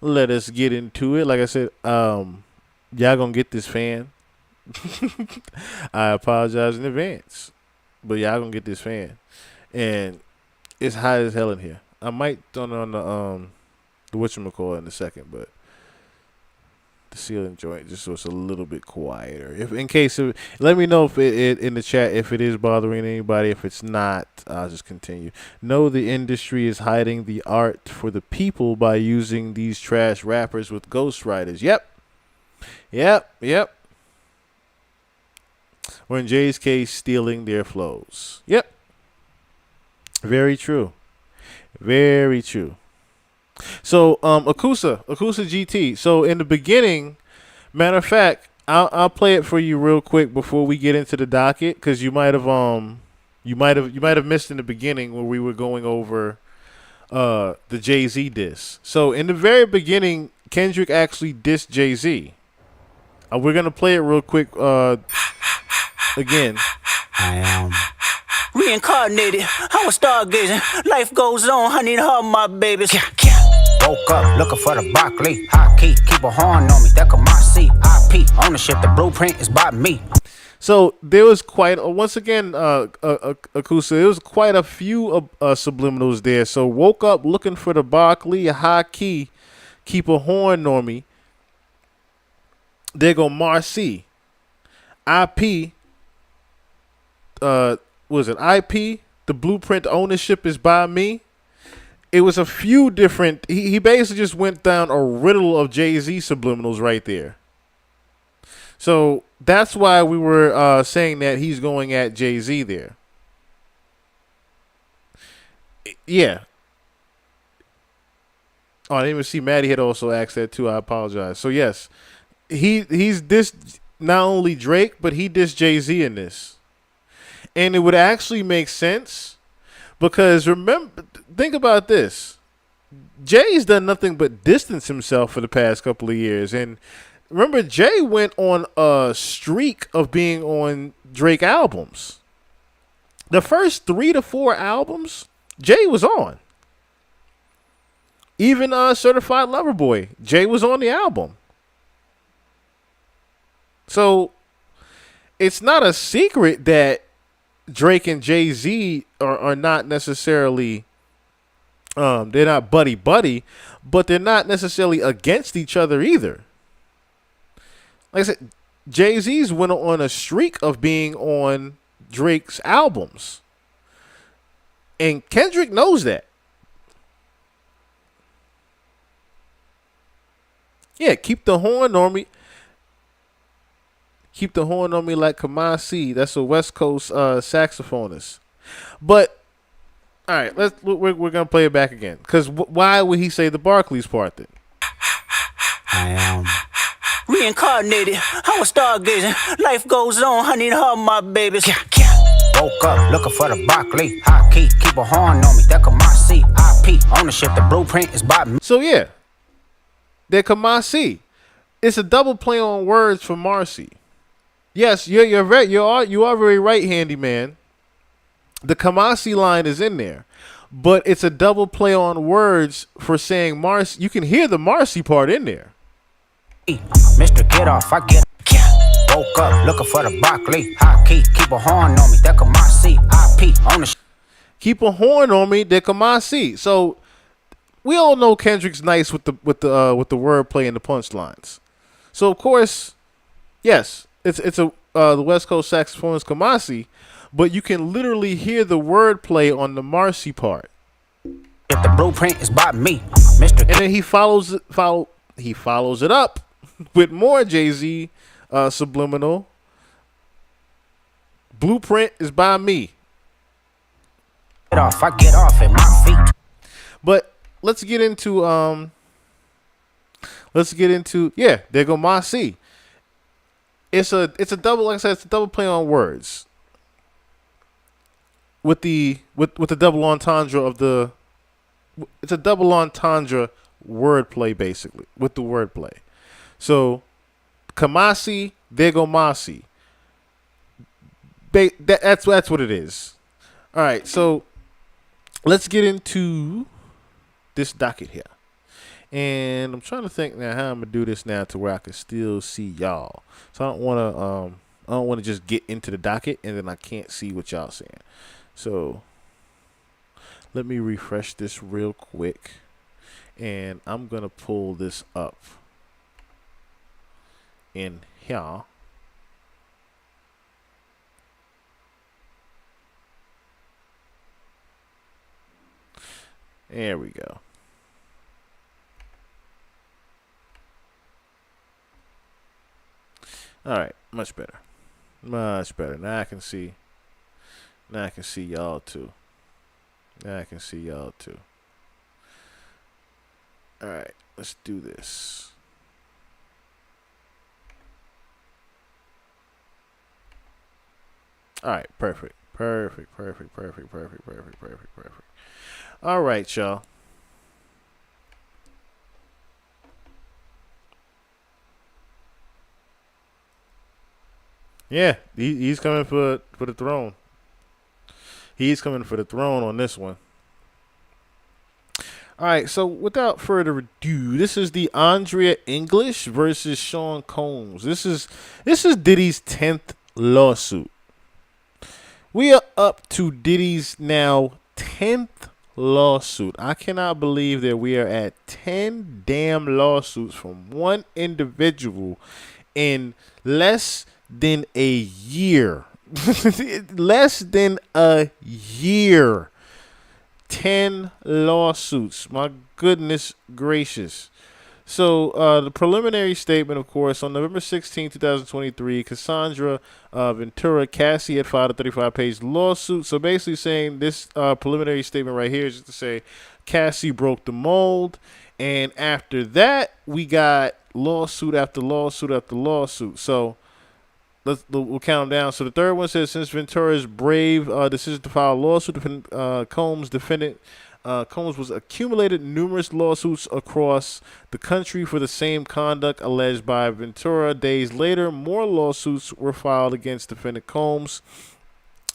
Let us get into it. Like I said, y'all gonna get this fan. I apologize in advance, but y'all gonna get this fan, and it's hot as hell in here. I might turn on the whatchamacallit in a second, but the ceiling joint just so it's a little bit quieter. If in case of, let me know if it in the chat if it is bothering anybody. If it's not, I'll just continue. No, the industry is hiding the art for the people by using these trash rappers with ghostwriters. Yep. Or in Jay's case, stealing their flows. Yep. Very true. Very true. So, Akusa GT. So in the beginning, matter of fact, I'll play it for you real quick before we get into the docket, because you might have missed in the beginning where we were going over the Jay-Z diss. So in the very beginning, Kendrick actually dissed Jay-Z. We're gonna play it real quick again. I am reincarnated. I was stargazing. Life goes on. I need her, my babies. Woke up looking for the broccoli. High key, keep a horn on me. That could my seat. IP ownership. The blueprint is by me. So there was quite once again, Akusa. There was quite a few subliminals there. So woke up looking for the broccoli. High key, keep a horn on me. There go Marcy. IP. Was it IP? The blueprint ownership is by me. It was a few different. He basically just went down a riddle of Jay-Z subliminals right there. So that's why we were saying that he's going at Jay-Z there. Yeah. Oh, I didn't even see Maddie had also asked that too. I apologize. So yes, he's dissed not only Drake, but he dissed Jay-Z in this. And it would actually make sense because think about this. Jay's done nothing but distance himself for the past couple of years. And remember, Jay went on a streak of being on Drake albums. The first 3 to 4 albums, Jay was on. Even Certified Lover Boy, Jay was on the album. So it's not a secret that Drake and Jay-Z are not necessarily they're not buddy buddy, but they're not necessarily against each other either. Like I said, Jay-Z's went on a streak of being on Drake's albums. And Kendrick knows that. Yeah, keep the horn on me. Keep the horn on me like Kamasi. That's a West Coast saxophonist. But all right, we're gonna play it back again. Cause why would he say the Barclays part then? I am reincarnated. I was stargazing. Life goes on, honey, and all my babies. Woke up looking for the Barclay. High key, keep a horn on me. That Kamasi. IP ownership. The blueprint is by me. So yeah, they're Kamasi. It's a double play on words for Marcy. Yes, you are very right, handyman. The Kamasi line is in there, but it's a double play on words for saying Marcy. You can hear the Marcy part in there. Mr. Get Off, I get. Woke up looking for the Barclay. High key, keep a horn on me. That Kamasi. IP ownership. Keep a horn on me. That Kamasi. So we all know Kendrick's nice with the wordplay and the punchlines. So of course, yes, it's the West Coast saxophonist Kamasi. But you can literally hear the wordplay on the Marcy part. If the blueprint is by me, Mr. And then he follows it up with more Jay-Z subliminal. Blueprint is by me. Get off, I get off at my feet. But let's get into yeah, there go Marcy. It's a double, like I said, it's a double play on words. With the double entendre of the, it's a double entendre wordplay basically with the wordplay. So, Kamasi, there go Marcy. That's what it is. All right, so let's get into this docket here, and I'm trying to think now how I'm gonna do this now to where I can still see y'all. So I don't want to just get into the docket and then I can't see what y'all saying. So let me refresh this real quick, and I'm gonna pull this up in here. There we go. All right, much better. Much better. Now I can see y'all too. All right, let's do this. All right, perfect. All right, y'all. Yeah, he's coming for the throne. He's coming for the throne on this one. All right, so without further ado, this is the Andrea English versus Sean Combs. This is Diddy's 10th lawsuit. We are up to Diddy's now 10th lawsuit. I cannot believe that we are at 10 damn lawsuits from one individual in less than a year. Less than a year. 10 lawsuits. My goodness gracious. So the preliminary statement, of course, on November 16, 2023, Cassandra Ventura Cassie had filed a 35-page lawsuit. So basically saying this preliminary statement right here is just to say Cassie broke the mold. And after that, we got lawsuit after lawsuit after lawsuit. So we'll count them down. So the third one says, since Ventura's brave decision to file a lawsuit, Combs was accumulated numerous lawsuits across the country for the same conduct alleged by Ventura. Days later, more lawsuits were filed against defendant Combs.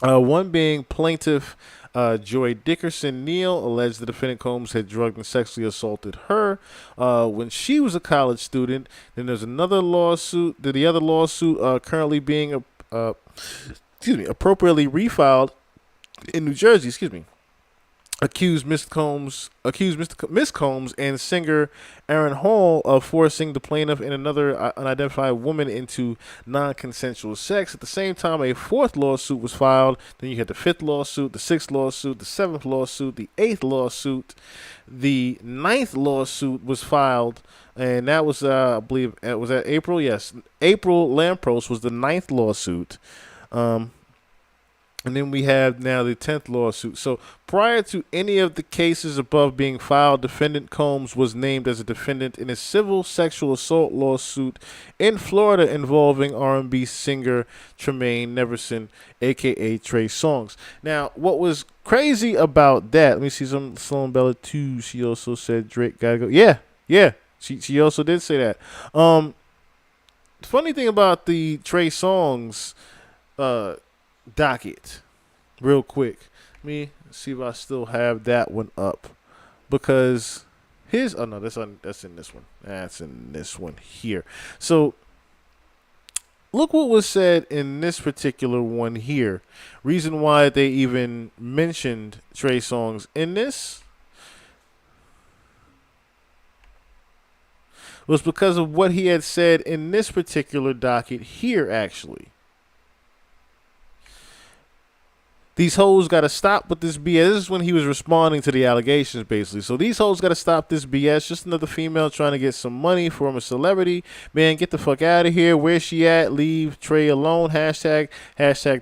One being plaintiff Joy Dickerson Neal alleged the defendant Combs had drugged and sexually assaulted her when she was a college student. Then there's another lawsuit. The other lawsuit currently being appropriately refiled in New Jersey. Excuse me. Miss Combs and singer Aaron Hall of forcing the plaintiff and another unidentified woman into non-consensual sex. At the same time, a fourth lawsuit was filed. Then you had the fifth lawsuit, the sixth lawsuit, the seventh lawsuit, the eighth lawsuit, the ninth lawsuit was filed, and that was, I believe, was that April? Yes, April Lampros was the ninth lawsuit. And then we have now the 10th lawsuit. So prior to any of the cases above being filed, defendant Combs was named as a defendant in a civil sexual assault lawsuit in Florida involving R&B singer Tremaine Neverson, a.k.a. Trey Songz. Now, what was crazy about that, let me see some Sloan Bella too. She also said Drake gotta go. Yeah. She also did say that. The funny thing about the Trey Songz docket, real quick. Let me see if I still have that one up, because that's in this one. That's in this one here. So look what was said in this particular one here. Reason why they even mentioned Trey Songz in this was because of what he had said in this particular docket here, actually. These hoes got to stop with this BS. This is when he was responding to the allegations, basically. So these hoes got to stop this BS. Just another female trying to get some money from a celebrity. Man, get the fuck out of here. Where's she at? Leave Trey alone. Hashtag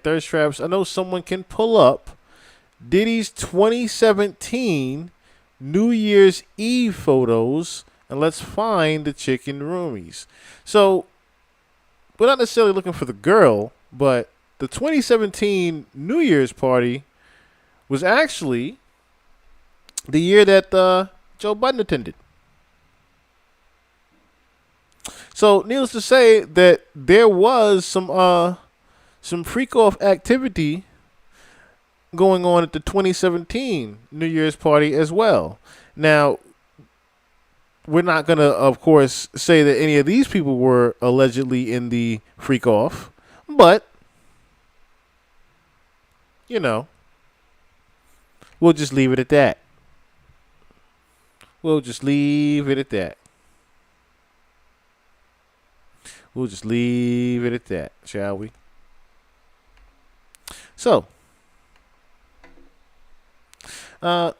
thirst traps. I know someone can pull up Diddy's 2017 New Year's Eve photos, and let's find the chicken roomies. So we're not necessarily looking for the girl, but the 2017 New Year's party was actually the year that Joe Biden attended. So, needless to say, that there was some freak off activity going on at the 2017 New Year's party as well. Now, we're not gonna, of course, say that any of these people were allegedly in the freak off, but you know, we'll just leave it at that. We'll just leave it at that. We'll just leave it at that, shall we? So,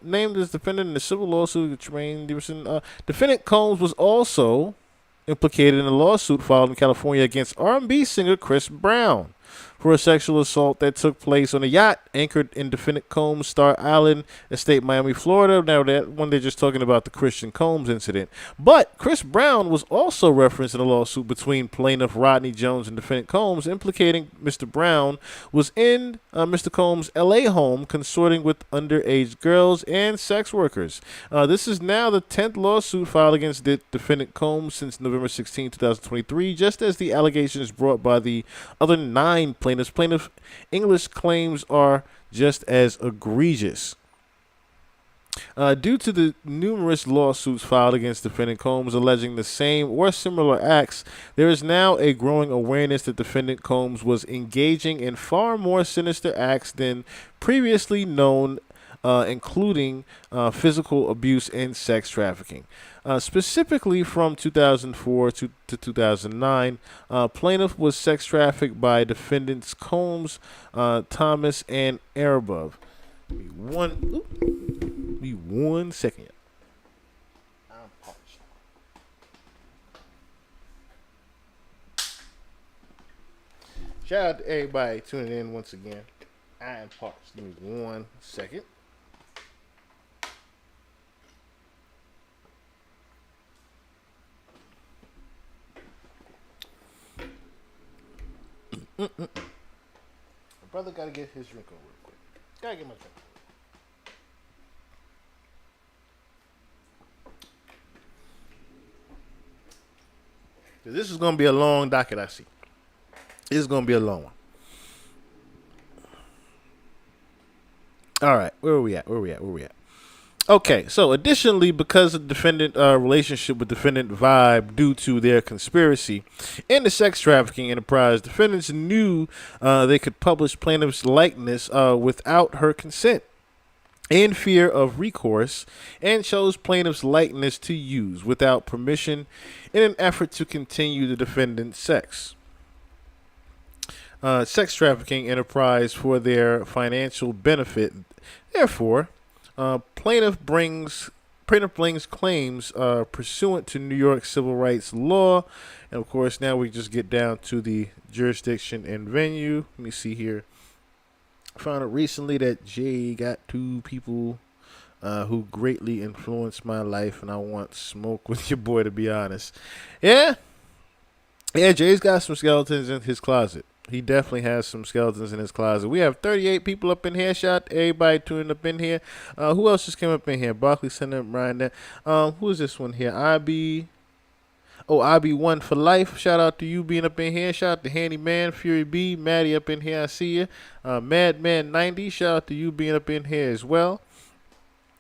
named as defendant in the civil lawsuit of Tremaine Neverson, defendant Combs was also implicated in a lawsuit filed in California against R&B singer Chris Brown for a sexual assault that took place on a yacht anchored in defendant Combs' Star Island estate, Miami, Florida. Now, that one, they're just talking about the Christian Combs incident. But Chris Brown was also referenced in a lawsuit between plaintiff Rodney Jones and defendant Combs, implicating Mr. Brown was in Mr. Combs' L.A. home consorting with underage girls and sex workers. This is now the 10th lawsuit filed against the defendant Combs since November 16, 2023, just as the allegations brought by the other 9 plaintiffs. Plaintiff English claims are just as egregious. Due to the numerous lawsuits filed against defendant Combs alleging the same or similar acts, there is now a growing awareness that defendant Combs was engaging in far more sinister acts than previously known, including physical abuse and sex trafficking. Specifically from 2004 to 2009, plaintiff was sex trafficked by defendants Combs, Thomas, and Arbov. Give me one second. I'm parched. Shout out to everybody tuning in once again. I am parched. Give me one second. My brother gotta get his drink on real quick. Gotta get my drink. This is gonna be a long docket, I see. This is gonna be a long one. All right, where are we at? Okay, so additionally, because of the defendant relationship with defendant Vibe due to their conspiracy in the sex trafficking enterprise, defendants knew they could publish plaintiff's likeness without her consent in fear of recourse, and chose plaintiff's likeness to use without permission in an effort to continue the defendant's sex trafficking enterprise for their financial benefit. Therefore, plaintiff brings claims pursuant to New York civil rights law, and of course, now we just get down to the jurisdiction and venue. Let me see here. I found out recently that Jay got two people who greatly influenced my life, and I want smoke with your boy. To be honest, yeah, Jay's got some skeletons in his closet. He definitely has some skeletons in his closet. We have 38 people up in here. Shout out to everybody tuning up in here. Who else just came up in here? Barkley, Center, Ryan. Who is this one here? IB1 for life. Shout out to you being up in here. Shout out to Handyman, Fury B, Maddie up in here. I see you. Madman 90. Shout out to you being up in here as well.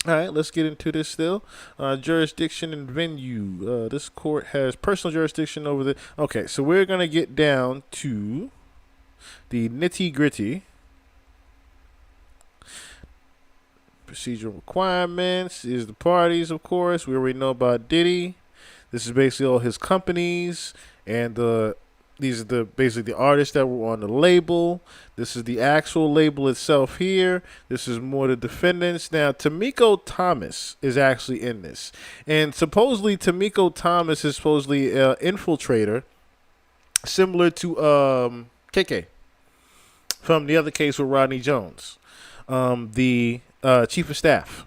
All right, let's get into this still. Jurisdiction and venue. This court has personal jurisdiction over the. Okay, so we're going to get down to the nitty gritty. Procedural requirements is the parties, of course. We already know about Diddy. This is basically all his companies, and these are basically the artists that were on the label. This is the actual label itself here. This is more the defendants. Now, Tamiko Thomas is actually in this, and supposedly Tamiko Thomas is supposedly an infiltrator, similar to KK from the other case with Rodney Jones, the chief of staff.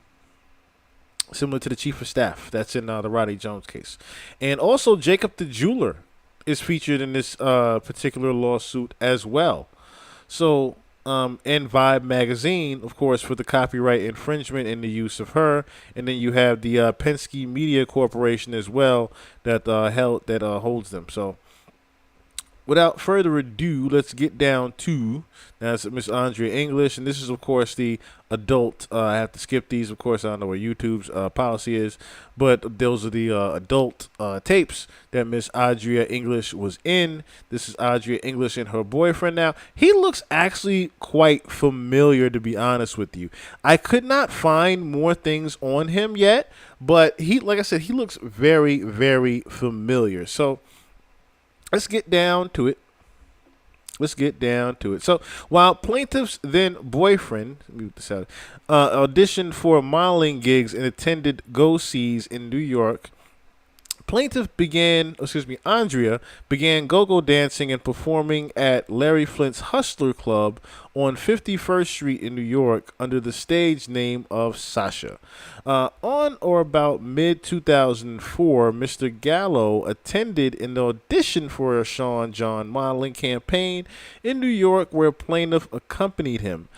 Similar to the chief of staff that's in the Rodney Jones case. And also Jacob the Jeweler is featured in this particular lawsuit as well. So, and Vibe Magazine, of course, for the copyright infringement and the use of her. And then you have the Penske Media Corporation as well that holds them. So, without further ado, let's get down to that's Miss Andrea English, and this is of course the adult. I have to skip these, of course. I don't know what YouTube's policy is, but those are the adult tapes that Miss Andrea English was in. This is Andrea English and her boyfriend. Now he looks actually quite familiar, to be honest with you. I could not find more things on him yet, but like I said, he looks very, very familiar. So let's get down to it. So while plaintiff's then boyfriend auditioned for modeling gigs and attended go-sees in New York, Andrea began go-go dancing and performing at Larry Flint's Hustler Club on 51st Street in New York under the stage name of Sasha. On or about mid-2004, Mr. Gallo attended an audition for a Sean John modeling campaign in New York where plaintiff accompanied him.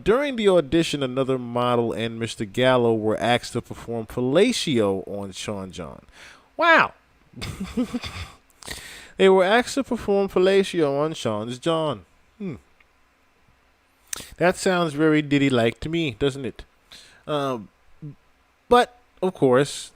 During the audition, another model and Mr. Gallo were asked to perform fellatio on Sean John. Wow. They were asked to perform fellatio on Sean's John. That sounds very Diddy-like to me, doesn't it? But, of course,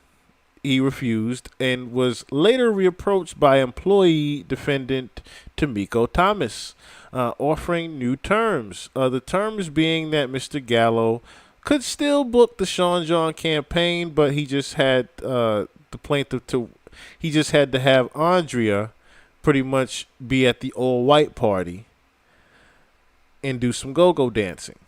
he refused and was later reapproached by employee defendant Tamiko Thomas, offering new terms. The terms being that Mr. Gallo could still book the Sean John campaign, but he just had he just had to have Andrea pretty much be at the all-white party and do some go-go dancing,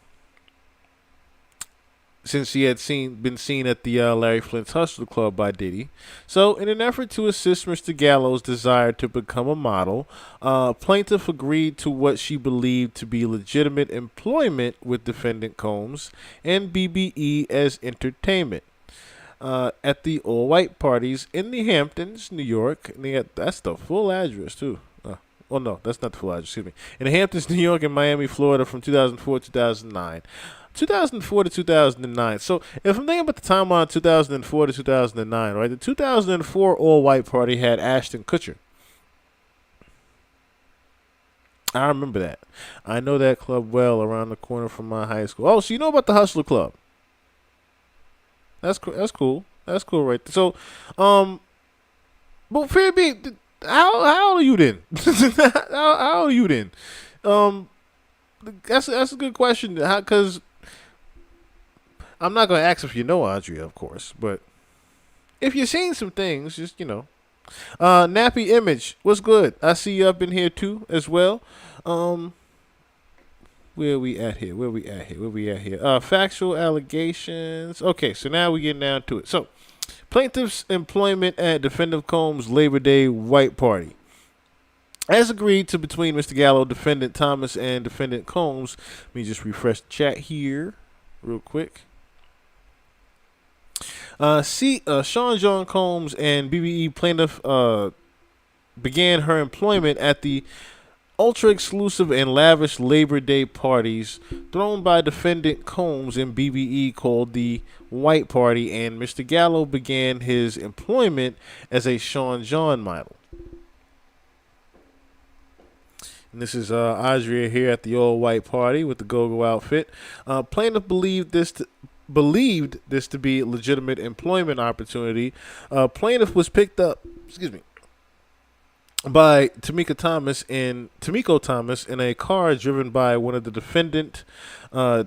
since he had been seen at the Larry Flint's Hustler Club by Diddy. So, in an effort to assist Mr. Gallo's desire to become a model, plaintiff agreed to what she believed to be legitimate employment with defendant Combs and BBE as entertainment at the all-white parties in the Hamptons, New York. And that's the full address, too. Oh, no, that's not the full address, excuse me. In the Hamptons, New York, and Miami, Florida from 2004 to 2009. 2004 to 2009. So if I'm thinking about the timeline 2004 to 2009, right? The 2004 all-white party had Ashton Kutcher. I remember that. I know that club well, around the corner from my high school. Oh, so you know about the Hustler Club? That's cool. That's cool, right there. So, but Fair B, how old are you then? How old are you then? Um, that's a good question. Because I'm not gonna ask if you know Audrey, of course, but if you've seen some things, just Nappy Image, what's good? I see you up in here too, as well. Um, where we at here? Factual allegations. Okay, so now we getting down to it. So, plaintiff's employment at Defendant Combs' Labor Day White Party. As agreed to between Mr. Gallo, Defendant Thomas, and Defendant Combs. Let me just refresh the chat here real quick. Sean John Combs and BBE plaintiff began her employment at the ultra exclusive and lavish Labor Day parties thrown by Defendant Combs and BBE called the White Party, and Mr. Gallo began his employment as a Sean John model. And this is Adria here at the all white party with the go-go outfit. Plaintiff believed this to be a legitimate employment opportunity. Plaintiff was picked up, by Tamiko Thomas in a car driven by one of the defendant. Why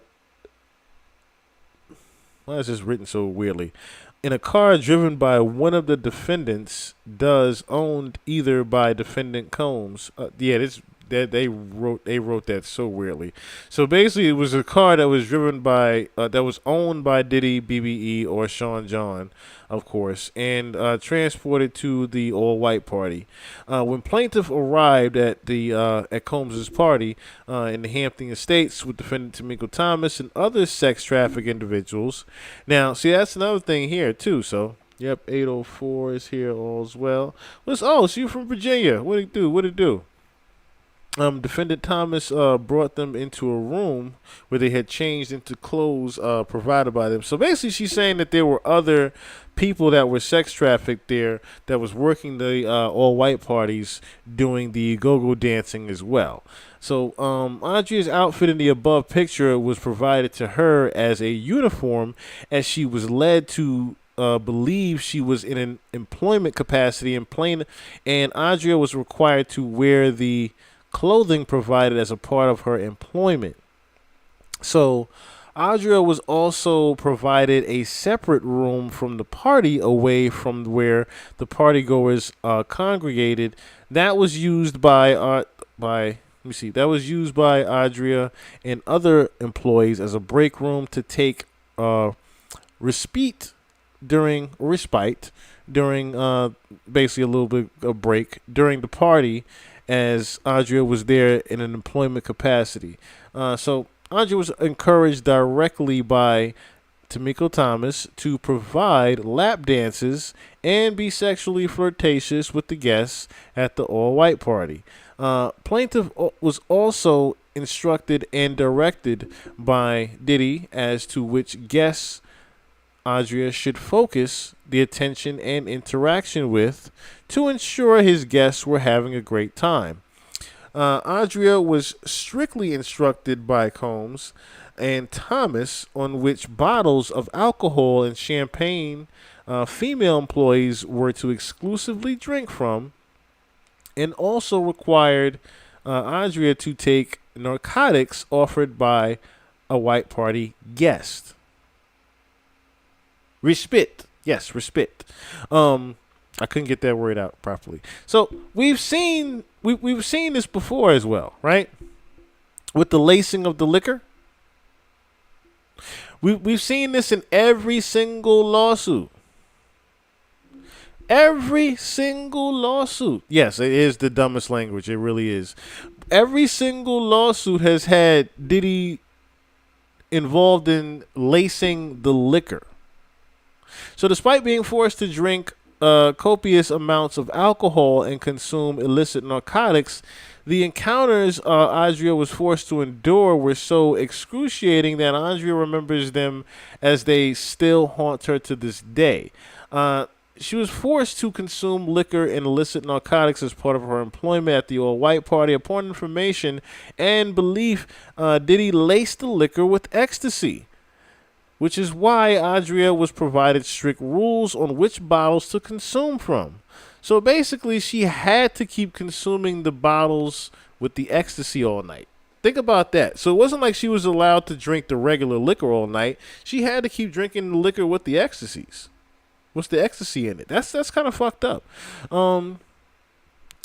is this written so weirdly? In a car driven by one of the defendants, owned either by Defendant Combs. They wrote that so weirdly. So basically, it was a car that was driven by that was owned by Diddy, BBE, or Sean John, of course, and transported to the all-white party. When plaintiff arrived at Combs's party in the Hampton Estates with defendant Tamiko Thomas and other sex trafficked individuals. Now, see, that's another thing here too. So, yep, 804 is here all as well. So you from Virginia? What it do? Defendant Thomas brought them into a room where they had changed into clothes provided by them. So basically, she's saying that there were other people that were sex trafficked there that was working the all-white parties doing the go-go dancing as well. So Andrea's outfit in the above picture was provided to her as a uniform, as she was led to believe she was in an employment capacity and Andrea was required to wear the clothing provided as a part of her employment. So Audra was also provided a separate room from the party away from where the partygoers congregated. That was used by Audria and other employees as a break room to take respite during basically a little bit of break during the party, as Audria was there in an employment capacity. So Audria was encouraged directly by Tamiko Thomas to provide lap dances and be sexually flirtatious with the guests at the all-white party. Plaintiff was also instructed and directed by Diddy as to which guests Audria should focus the attention and interaction with to ensure his guests were having a great time. Audria was strictly instructed by Combs and Thomas on which bottles of alcohol and champagne female employees were to exclusively drink from, and also required Audria to take narcotics offered by a white party guest. Respite. Yes, respite. I couldn't get that word out properly. So we've seen this before as well, right? With the lacing of the liquor. We've seen this in every single lawsuit. Every single lawsuit. Yes, it is the dumbest language. It really is. Every single lawsuit has had Diddy involved in lacing the liquor. So despite being forced to drink copious amounts of alcohol and consume illicit narcotics, the encounters Audria was forced to endure were so excruciating that Audria remembers them as they still haunt her to this day. she was forced to consume liquor and illicit narcotics as part of her employment at the all-white party. Upon information and belief, Diddy laced the liquor with ecstasy, which is why Adria was provided strict rules on which bottles to consume from. So basically, she had to keep consuming the bottles with the ecstasy all night. Think about that. So it wasn't like she was allowed to drink the regular liquor all night. She had to keep drinking the liquor with the ecstasies. What's the ecstasy in it? That's kind of fucked up.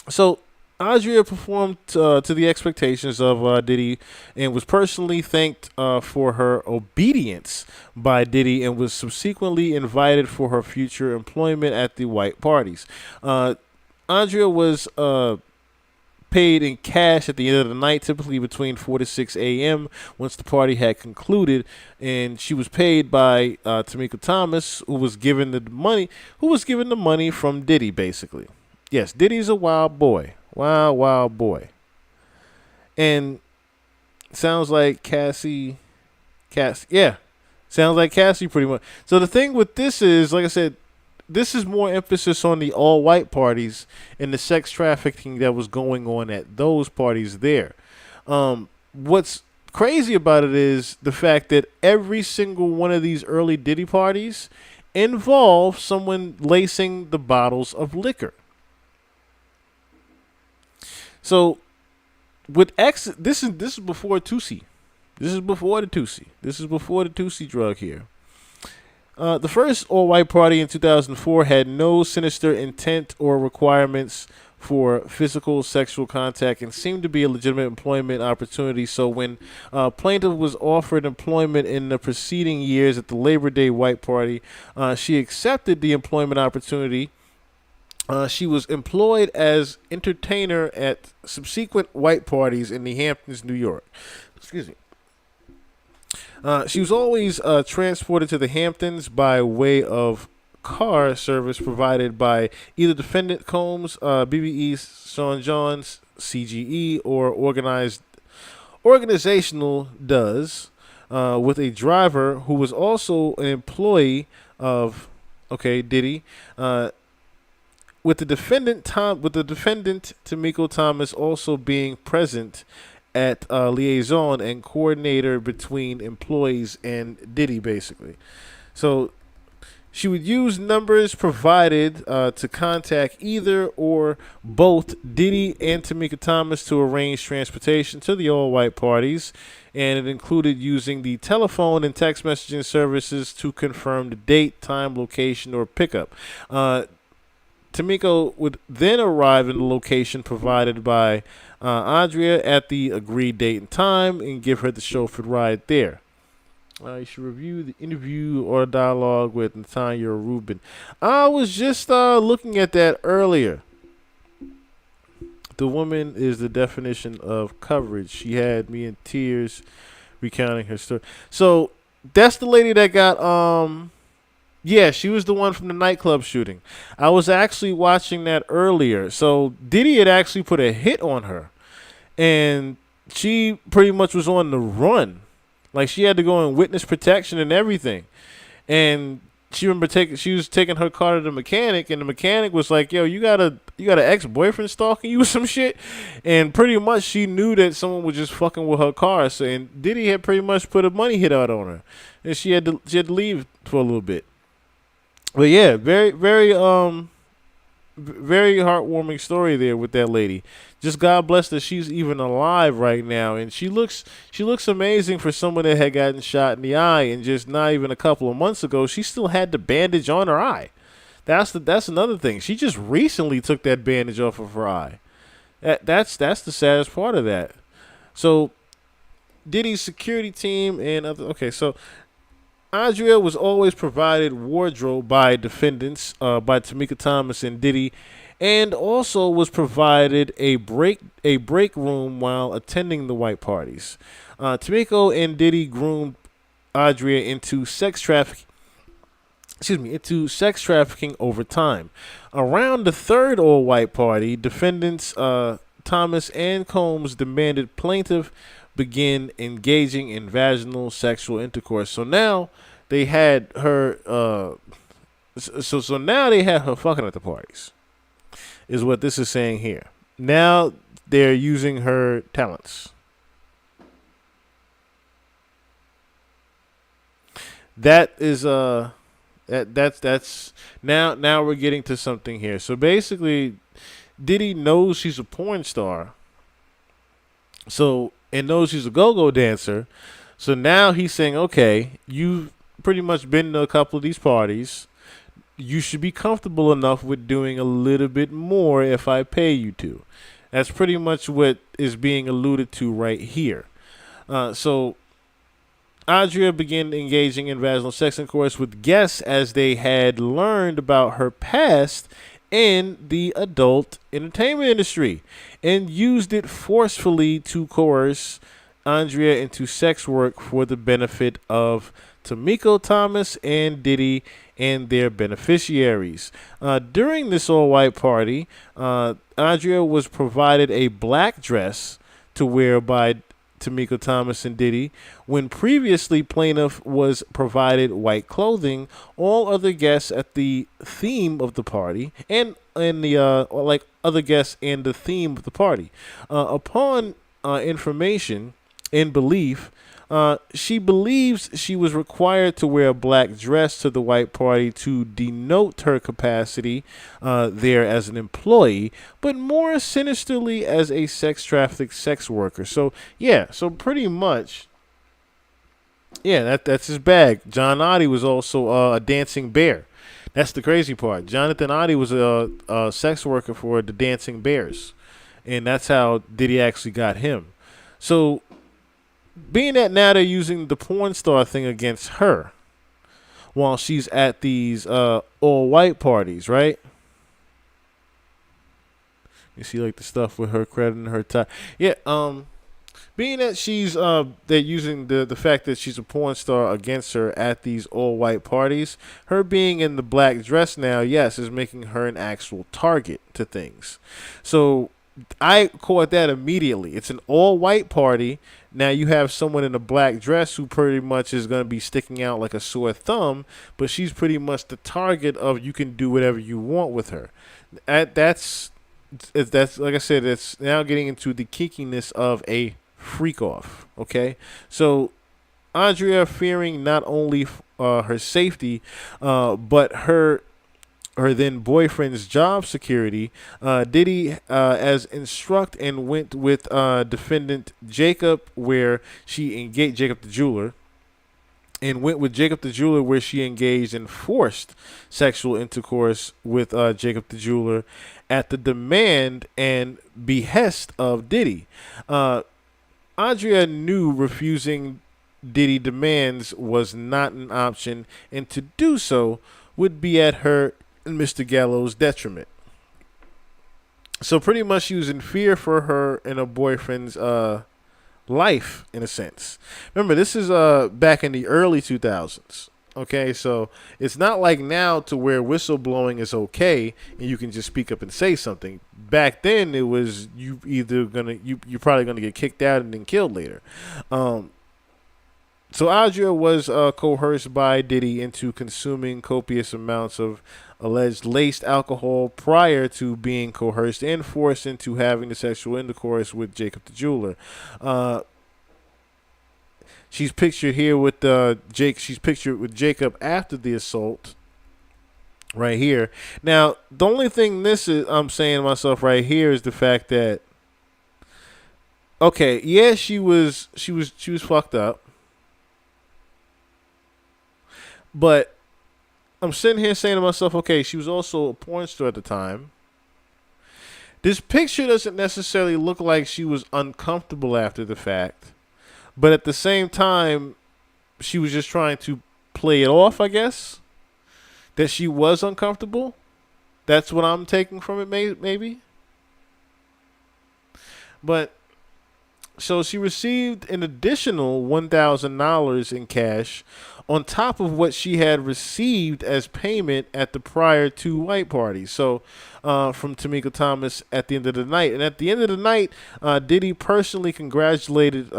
So Adria performed to the expectations of Diddy and was personally thanked for her obedience by Diddy and was subsequently invited for her future employment at the white parties. Andrea was paid in cash at the end of the night, typically between 4 to 6 a.m. once the party had concluded, and she was paid by Tamika Thomas, who was given the money from Diddy, basically. Yes, Diddy's a wild boy. Wild boy. And sounds like Cassie, yeah. Sounds like Cassie pretty much. So the thing with this is, like I said, this is more emphasis on the all-white parties and the sex trafficking that was going on at those parties there. What's crazy about it is the fact that every single one of these early Diddy parties involved someone lacing the bottles of liquor. So with this is before Tusi. This is before the Tusi. This is before the Tusi drug here. The first all-white party in 2004 had no sinister intent or requirements for physical sexual contact and seemed to be a legitimate employment opportunity. So when plaintiff was offered employment in the preceding years at the Labor Day white party, she accepted the employment opportunity. She was employed as entertainer at subsequent white parties in the Hamptons, New York. Excuse me. She was always transported to the Hamptons by way of car service provided by either defendant Combs, BBE, Sean Johns, CGE, or organizational does, with a driver who was also an employee of Diddy. With the defendant Tamiko Thomas also being present at liaison and coordinator between employees and Diddy, basically. So she would use numbers provided to contact either or both Diddy and Tamika Thomas to arrange transportation to the all-white parties, and it included using the telephone and text messaging services to confirm the date, time, location, or pickup. Tamiko would then arrive in the location provided by Andrea at the agreed date and time and give her the chauffeur ride there. You should review the interview or dialogue with Natanya Rubin. I was just looking at that earlier. The woman is the definition of coverage. She had me in tears recounting her story. So that's the lady that got yeah, she was the one from the nightclub shooting. I was actually watching that earlier. So Diddy had actually put a hit on her, and she pretty much was on the run. Like, she had to go in witness protection and everything. And she was taking her car to the mechanic, and the mechanic was like, "Yo, you got an ex-boyfriend stalking you or some shit?" And pretty much she knew that someone was just fucking with her car. So, and Diddy had pretty much put a money hit out on her, and she had to leave for a little bit. But yeah, very, very, very heartwarming story there with that lady. Just God bless that she's even alive right now, and she looks amazing for someone that had gotten shot in the eye, and just not even a couple of months ago, she still had the bandage on her eye. That's another thing. She just recently took that bandage off of her eye. That's the saddest part of that. So Diddy's security team and other. So Andrea was always provided wardrobe by defendants, by Tamika Thomas and Diddy, and also was provided a break room while attending the white parties. Tamiko and Diddy groomed Andrea into sex trafficking. Over time. Around the third all-white party, defendants Thomas and Combs demanded plaintiff begin engaging in vaginal sexual intercourse. So now they had her So now they have her fucking at the parties, is what this is saying here. Now they're using her talents. That is that's now we're getting to something here. So basically, Diddy knows she's a porn star, so and knows she's a go-go dancer. So now he's saying, okay, you've pretty much been to a couple of these parties. You should be comfortable enough with doing a little bit more if I pay you to. That's pretty much what is being alluded to right here. So Andrea began engaging in vaginal sex intercourse with guests as they had learned about her past in the adult entertainment industry and used it forcefully to coerce Andrea into sex work for the benefit of Tamiko Thomas and Diddy and their beneficiaries. During this all white party, Andrea was provided a black dress to wear by Tamiko Thomas and Diddy. When previously plaintiff was provided white clothing, all other guests at the theme of the party and the like other guests and the theme of the party, upon information and belief. She believes she was required to wear a black dress to the white party to denote her capacity there as an employee, but more sinisterly as a sex trafficked sex worker. So yeah, so pretty much, yeah, that's his bag. John Oddie was also a dancing bear. That's the crazy part. Jonathan Oddie was a sex worker for the Dancing Bears, and that's how Diddy actually got him. So being that now they're using the porn star thing against her while she's at these all white parties, right? You see like the stuff with her credit and her tie. Yeah, being that she's they're using the fact that she's a porn star against her at these all white parties, her being in the black dress now, yes, is making her an actual target to things. So I caught that immediately. It's an all white party. Now you have someone in a black dress who pretty much is going to be sticking out like a sore thumb, but she's pretty much the target of you can do whatever you want with her. That's like I said, it's now getting into the kinkiness of a freak off. Okay, so Andrea fearing not only her safety, but her then boyfriend's job security, Diddy as instruct and went with defendant Jacob where she engaged Jacob the jeweler and went with Jacob the jeweler where she engaged in forced sexual intercourse with Jacob the jeweler at the demand and behest of Diddy. Andrea knew refusing Diddy demands was not an option, and to do so would be at her and Mr. Gallo's detriment. So pretty much she was in fear for her and her boyfriend's life in a sense. Remember, this is back in the early 2000s. Okay, so it's not like now to where whistleblowing is okay and you can just speak up and say something. Back then, it was you're probably gonna get kicked out and then killed later. So Audra was coerced by Diddy into consuming copious amounts of alleged laced alcohol prior to being coerced and forced into having the sexual intercourse with Jacob the jeweler. She's pictured here with Jake. She's pictured with Jacob after the assault. Right here. Now, the only thing I'm saying to myself right here is the fact that, okay, yeah, she was fucked up. But I'm sitting here saying to myself, okay, she was also a porn star at the time. This picture doesn't necessarily look like she was uncomfortable after the fact. But at the same time, she was just trying to play it off, I guess. That she was uncomfortable. That's what I'm taking from it, maybe. But so she received an additional $1,000 in cash on top of what she had received as payment at the prior two white parties. So from Tamika Thomas at the end of the night. And at the end of the night, Diddy personally congratulated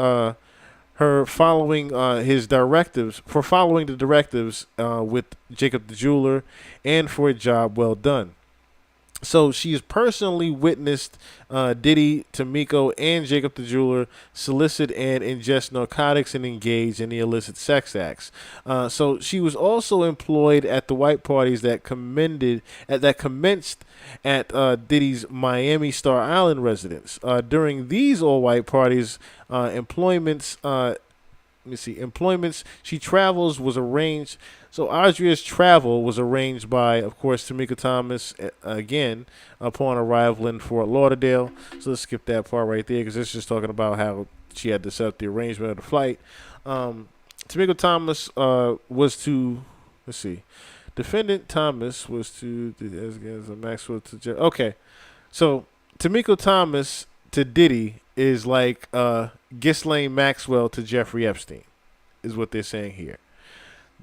her following his directives for following the directives with Jacob the jeweler, and for a job well done. So she's personally witnessed Diddy, Tamiko, and Jacob the jeweler solicit and ingest narcotics and engage in the illicit sex acts. So she was also employed at the white parties that commenced at Diddy's Miami Star Island residence. During these all-white parties, employments let me see, employments she travels was arranged. So Audria's travel was arranged by, of course, Tamika Thomas again upon arrival in Fort Lauderdale. So let's skip that part right there because it's just talking about how she had to set up the arrangement of the flight. Tamika Thomas was to, let's see, defendant Thomas was to as a Maxwell to okay. So Tamiko Thomas to Diddy is like Ghislaine Maxwell to Jeffrey Epstein, is what they're saying here.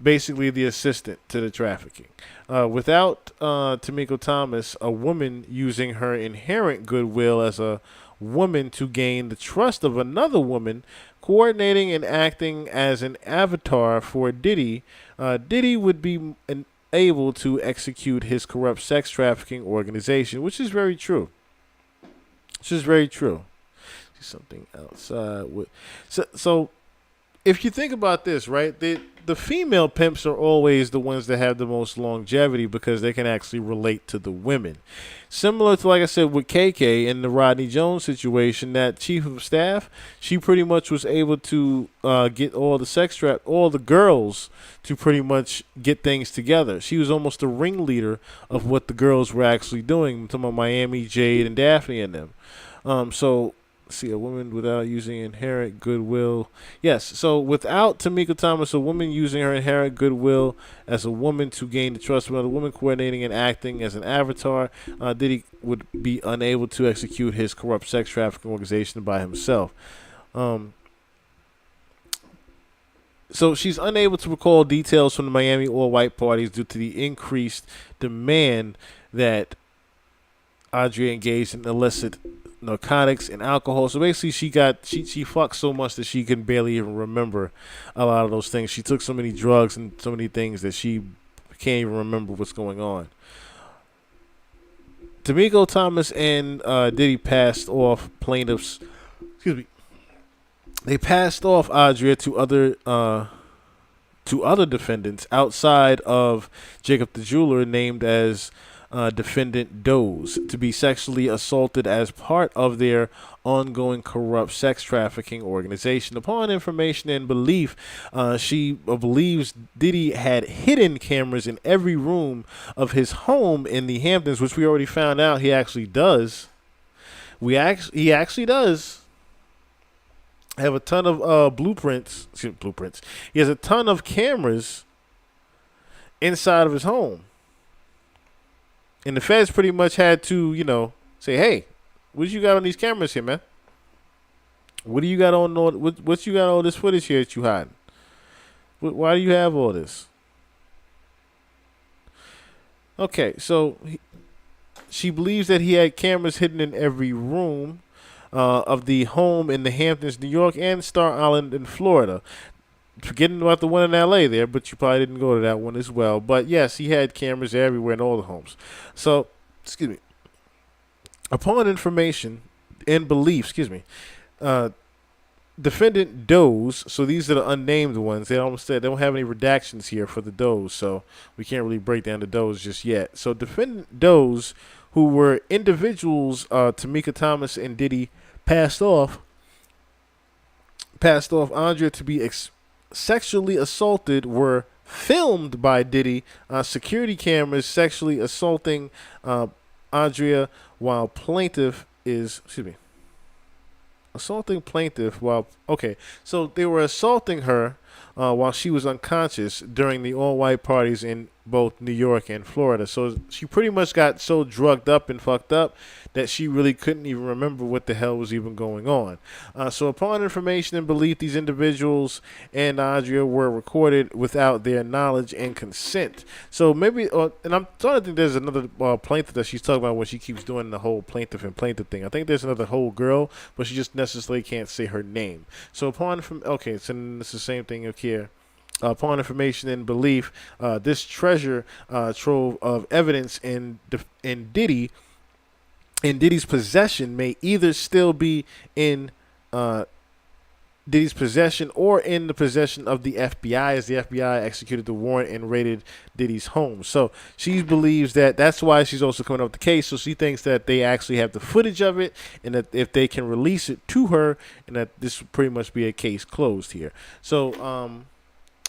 Basically, the assistant to the trafficking. Without Tamiko Thomas, a woman using her inherent goodwill as a woman to gain the trust of another woman, coordinating and acting as an avatar for Diddy, Diddy would be able to execute his corrupt sex trafficking organization, which is very true. Which is very true. Something outside with so if you think about this, right, the female pimps are always the ones that have the most longevity because they can actually relate to the women. Similar to, like I said, with KK in the Rodney Jones situation, that chief of staff, she pretty much was able to get all the girls to pretty much get things together. She was almost the ringleader of what the girls were actually doing. I'm talking about Miami, Jade, and Daphne and them. So see, a woman without using inherent goodwill. Yes, so without Tamika Thomas, a woman using her inherent goodwill as a woman to gain the trust of another woman, coordinating and acting as an avatar, Diddy would be unable to execute his corrupt sex trafficking organization by himself. So she's unable to recall details from the Miami all-white parties due to the increased demand that Audrey engaged in illicit narcotics and alcohol. So basically, she fucked so much that she can barely even remember a lot of those things. She took so many drugs and so many things that she can't even remember what's going on. Tamiko Thomas and Diddy passed off plaintiffs. Excuse me. They passed off Audrey to other defendants outside of Jacob the jeweler, named as defendant Doze, to be sexually assaulted as part of their ongoing corrupt sex trafficking organization. Upon information and belief, she believes Diddy had hidden cameras in every room of his home in the Hamptons, which we already found out he actually does. He actually does have a ton of blueprints. He has a ton of cameras inside of his home. And the feds pretty much had to, say, hey, what you got on these cameras here, man? What do you got on what you got all this footage here that you hiding? Why do you have all this? Okay, so she believes that he had cameras hidden in every room of the home in the Hamptons, New York, and Star Island in Florida. Forgetting about the one in L.A. there, but you probably didn't go to that one as well. But yes, he had cameras everywhere in all the homes. So, excuse me. Upon information and belief, defendant Doze. So these are the unnamed ones. They don't have any redactions here for the Doze, so we can't really break down the Doze just yet. So defendant Doze, who were individuals, Tamika Thomas and Diddy passed off Andrea to be sexually assaulted, were filmed by Diddy on security cameras sexually assaulting Andrea while plaintiff is assaulting plaintiff while so they were assaulting her while she was unconscious during the all-white parties in both New York and Florida. So she pretty much got so drugged up and fucked up that she really couldn't even remember what the hell was even going on. So upon information and belief, these individuals and Andrea were recorded without their knowledge and consent. So maybe, and I'm starting to think there's another plaintiff that she's talking about when she keeps doing the whole plaintiff and plaintiff thing. I think there's another whole girl, but she just necessarily can't say her name. So upon okay, so it's the same thing here. Upon information and belief, this treasure trove of evidence in Diddy's possession may either still be in Diddy's possession or in the possession of the FBI, as the FBI executed the warrant and raided Diddy's home. So she believes that that's why she's also coming up with the case. So she thinks that they actually have the footage of it, and that if they can release it to her, and that this would pretty much be a case closed here. So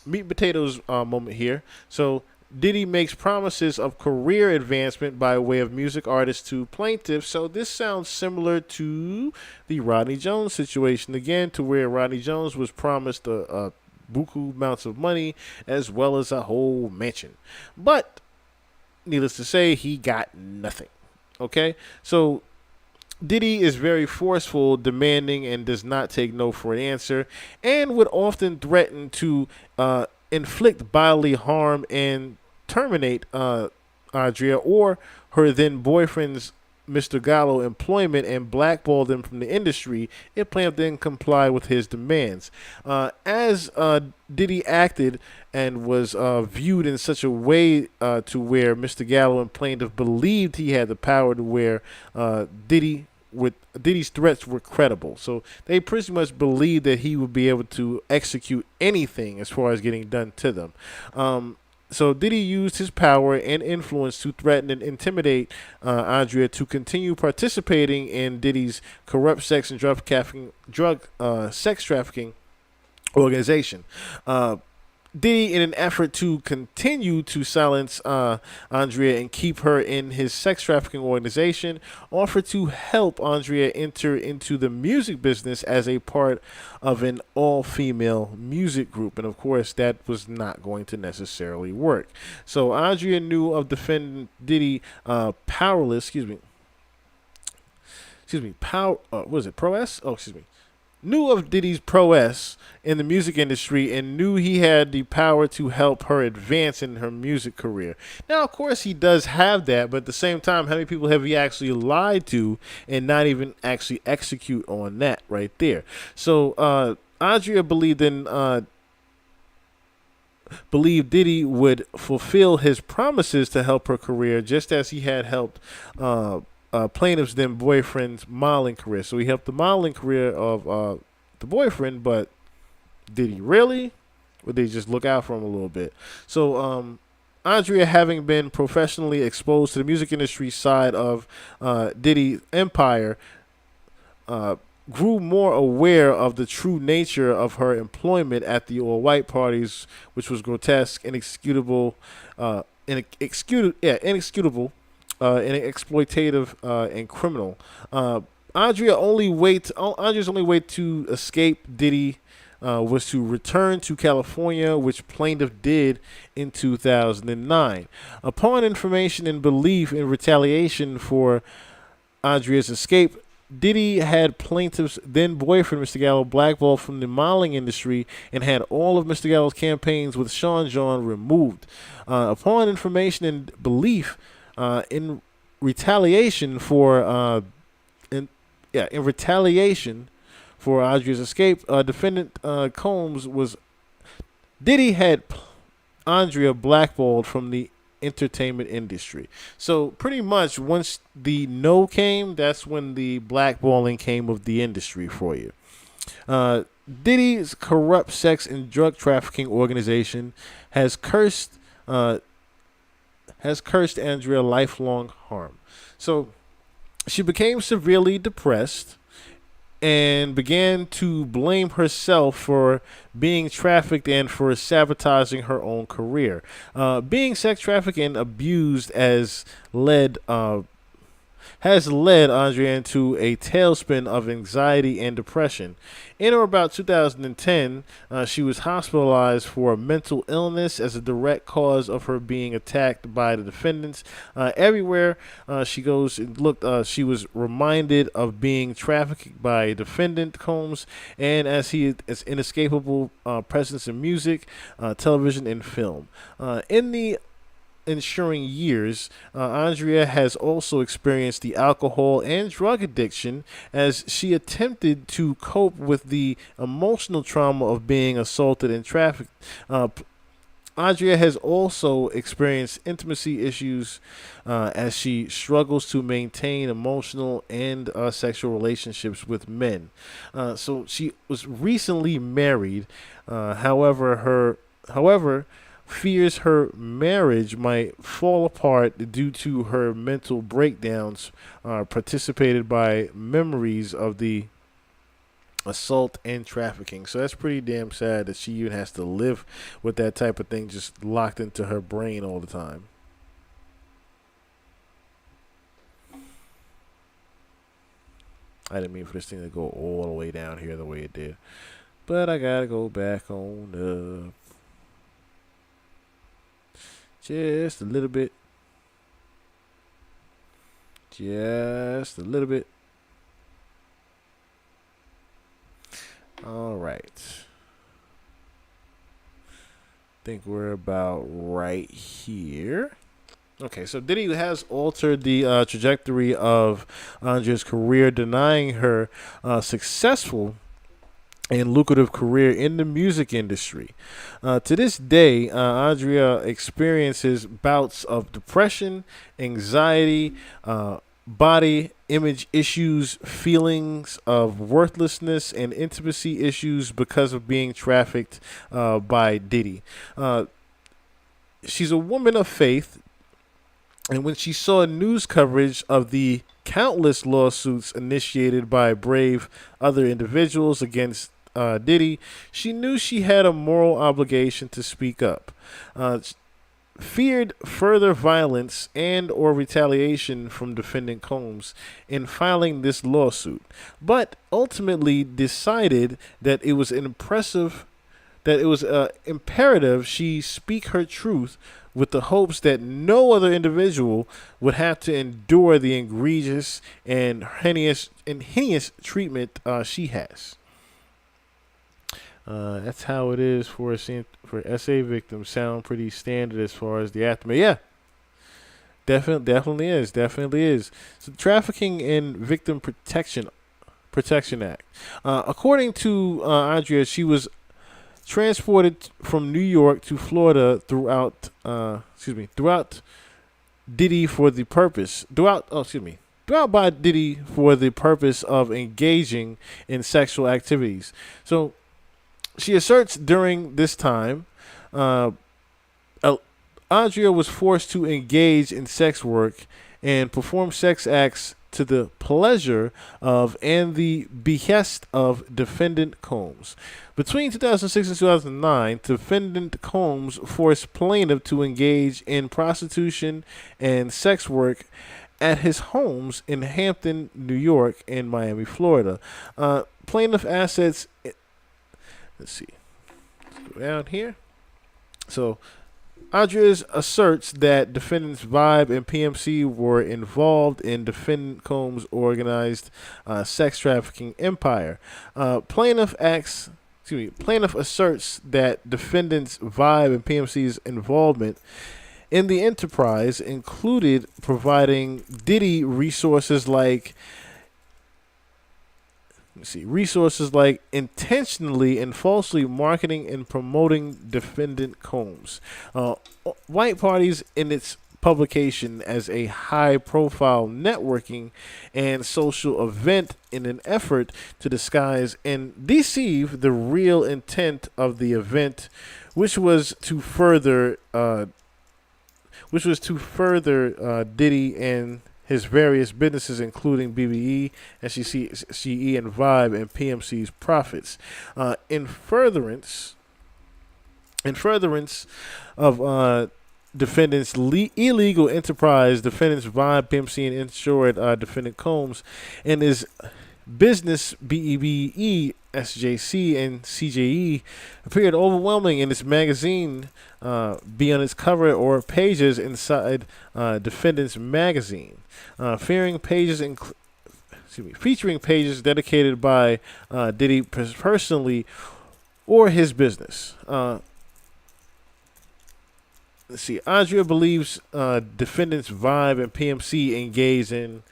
meat and potatoes moment here. So Diddy makes promises of career advancement by way of music artists to plaintiffs. So this sounds similar to the Rodney Jones situation again, to where Rodney Jones was promised a buku amounts of money as well as a whole mansion. But needless to say, he got nothing. Okay? So Diddy is very forceful, demanding, and does not take no for an answer, and would often threaten to inflict bodily harm and terminate Andrea or her then boyfriend's Mr. Gallo employment and blackball them from the industry if plaintiff didn't comply with his demands. As Diddy acted and was viewed in such a way to where Mr. Gallo and plaintiff believed he had the power to where Diddy's threats were credible. So they pretty much believed that he would be able to execute anything as far as getting done to them. So Diddy used his power and influence to threaten and intimidate Andrea to continue participating in Diddy's corrupt sex and sex trafficking organization. Diddy, in an effort to continue to silence Andrea and keep her in his sex trafficking organization, offered to help Andrea enter into the music business as a part of an all-female music group. And of course, that was not going to necessarily work. So Andrea knew of defendant Diddy prowess. Knew of Diddy's prowess in the music industry and knew he had the power to help her advance in her music career. Now, of course, he does have that, but at the same time, how many people have he actually lied to and not even actually execute on that right there? So, Andrea believed Diddy would fulfill his promises to help her career, just as he had helped plaintiff's then boyfriend's modeling career. So he helped the modeling career of the boyfriend, but did he really? Or did he just look out for him a little bit? So Andrea, having been professionally exposed to the music industry side of Diddy's empire, grew more aware of the true nature of her employment at the all-white parties, which was grotesque, inexcutable, inexcutable, and exploitative and criminal. Andrea's only way to escape Diddy was to return to California, which plaintiff did in 2009. Upon information and belief in retaliation for Andrea's escape, Diddy had plaintiff's then boyfriend, Mr. Gallo, blackballed from the modeling industry and had all of Mr. Gallo's campaigns with Sean John removed. Upon information and belief, in retaliation for Andrea's escape, defendant Combs was Diddy had Andrea blackballed from the entertainment industry. So pretty much once the no came, that's when the blackballing came of the industry for you. Diddy's corrupt sex and drug trafficking organization has cursed Andrea lifelong harm. So she became severely depressed and began to blame herself for being trafficked and for sabotaging her own career. Being sex trafficked and abused as led has led Andrea into a tailspin of anxiety and depression. In or about 2010, she was hospitalized for a mental illness as a direct cause of her being attacked by the defendants. Everywhere she goes and looked, she was reminded of being trafficked by defendant Combs, and as he is inescapable presence in music, television, and film. In the ensuing years, Andrea has also experienced the alcohol and drug addiction as she attempted to cope with the emotional trauma of being assaulted and trafficked. Andrea has also experienced intimacy issues as she struggles to maintain emotional and sexual relationships with men. So she was recently married. However, fears her marriage might fall apart due to her mental breakdowns, participated by memories of the assault and trafficking. So that's pretty damn sad that she even has to live with that type of thing just locked into her brain all the time. I didn't mean for this thing to go all the way down here the way it did. But I gotta go back on up. Just a little bit. Just a little bit. All right. Think we're about right here. Okay, so Diddy has altered the trajectory of Andrea's career, denying her successful and lucrative career in the music industry. To this day, Andrea experiences bouts of depression, anxiety, body image issues, feelings of worthlessness, and intimacy issues because of being trafficked by Diddy. She's a woman of faith, and when she saw news coverage of the countless lawsuits initiated by brave other individuals against Diddy, she knew she had a moral obligation to speak up. Feared further violence and or retaliation from defendant Combs in filing this lawsuit, but ultimately decided that it was imperative she speak her truth, with the hopes that no other individual would have to endure the egregious and heinous treatment she has. That's how it is for SA victims. Sound pretty standard as far as the aftermath. Yeah, definitely is. So, Trafficking and Victim Protection Act. According to Andrea, she was transported from New York to Florida throughout Diddy for the purpose throughout by Diddy for the purpose of engaging in sexual activities. So she asserts during this time, Andrea was forced to engage in sex work and perform sex acts to the pleasure of and the behest of defendant Combs. Between 2006 and 2009, defendant Combs forced plaintiff to engage in prostitution and sex work at his homes in Hampton, New York, and Miami, Florida. Plaintiff assets. Let's see. Let's go down here. So, Andres asserts that defendants Vibe and PMC were involved in defendant Combs' organized sex trafficking empire. Plaintiff asserts that defendants Vibe and PMC's involvement in the enterprise included providing Diddy resources like intentionally and falsely marketing and promoting defendant Combs. White parties in its publication as a high-profile networking and social event in an effort to disguise and deceive the real intent of the event, which was to further Diddy and his various businesses, including BBE, SCE, and Vibe, and PMC's profits. In furtherance of defendants illegal enterprise, defendants Vibe, PMC, and insured defendant Combs, and his business BEBE, SJC, and CJE appeared overwhelming in its magazine, be on its cover or pages inside defendants magazine, fearing pages featuring pages dedicated by Diddy personally or his business. Let's see. Andrea believes defendants Vibe and PMC engaged in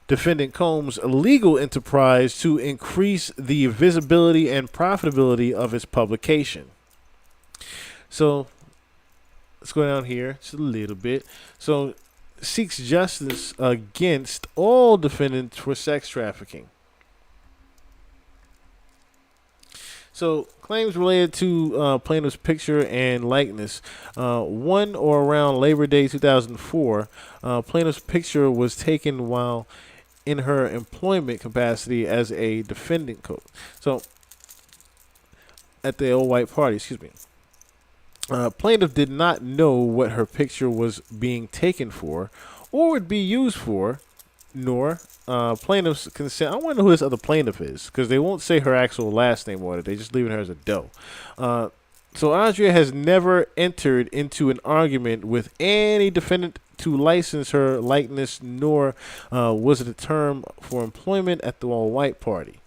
defendant Combs' illegal enterprise to increase the visibility and profitability of its publication. So let's go down here just a little bit. So seeks justice against all defendants for sex trafficking. So claims related to plaintiff's picture and likeness. One or around Labor Day 2004, plaintiff's picture was taken while in her employment capacity as a defendant coach. So at the old white party, excuse me. Plaintiff did not know what her picture was being taken for or would be used for, nor plaintiff's consent. I wonder who this other plaintiff is, because they won't say her actual last name on it. They just leaving her as a doe. So Andrea has never entered into an argument with any defendant to license her likeness, nor was it a term for employment at the all-white party.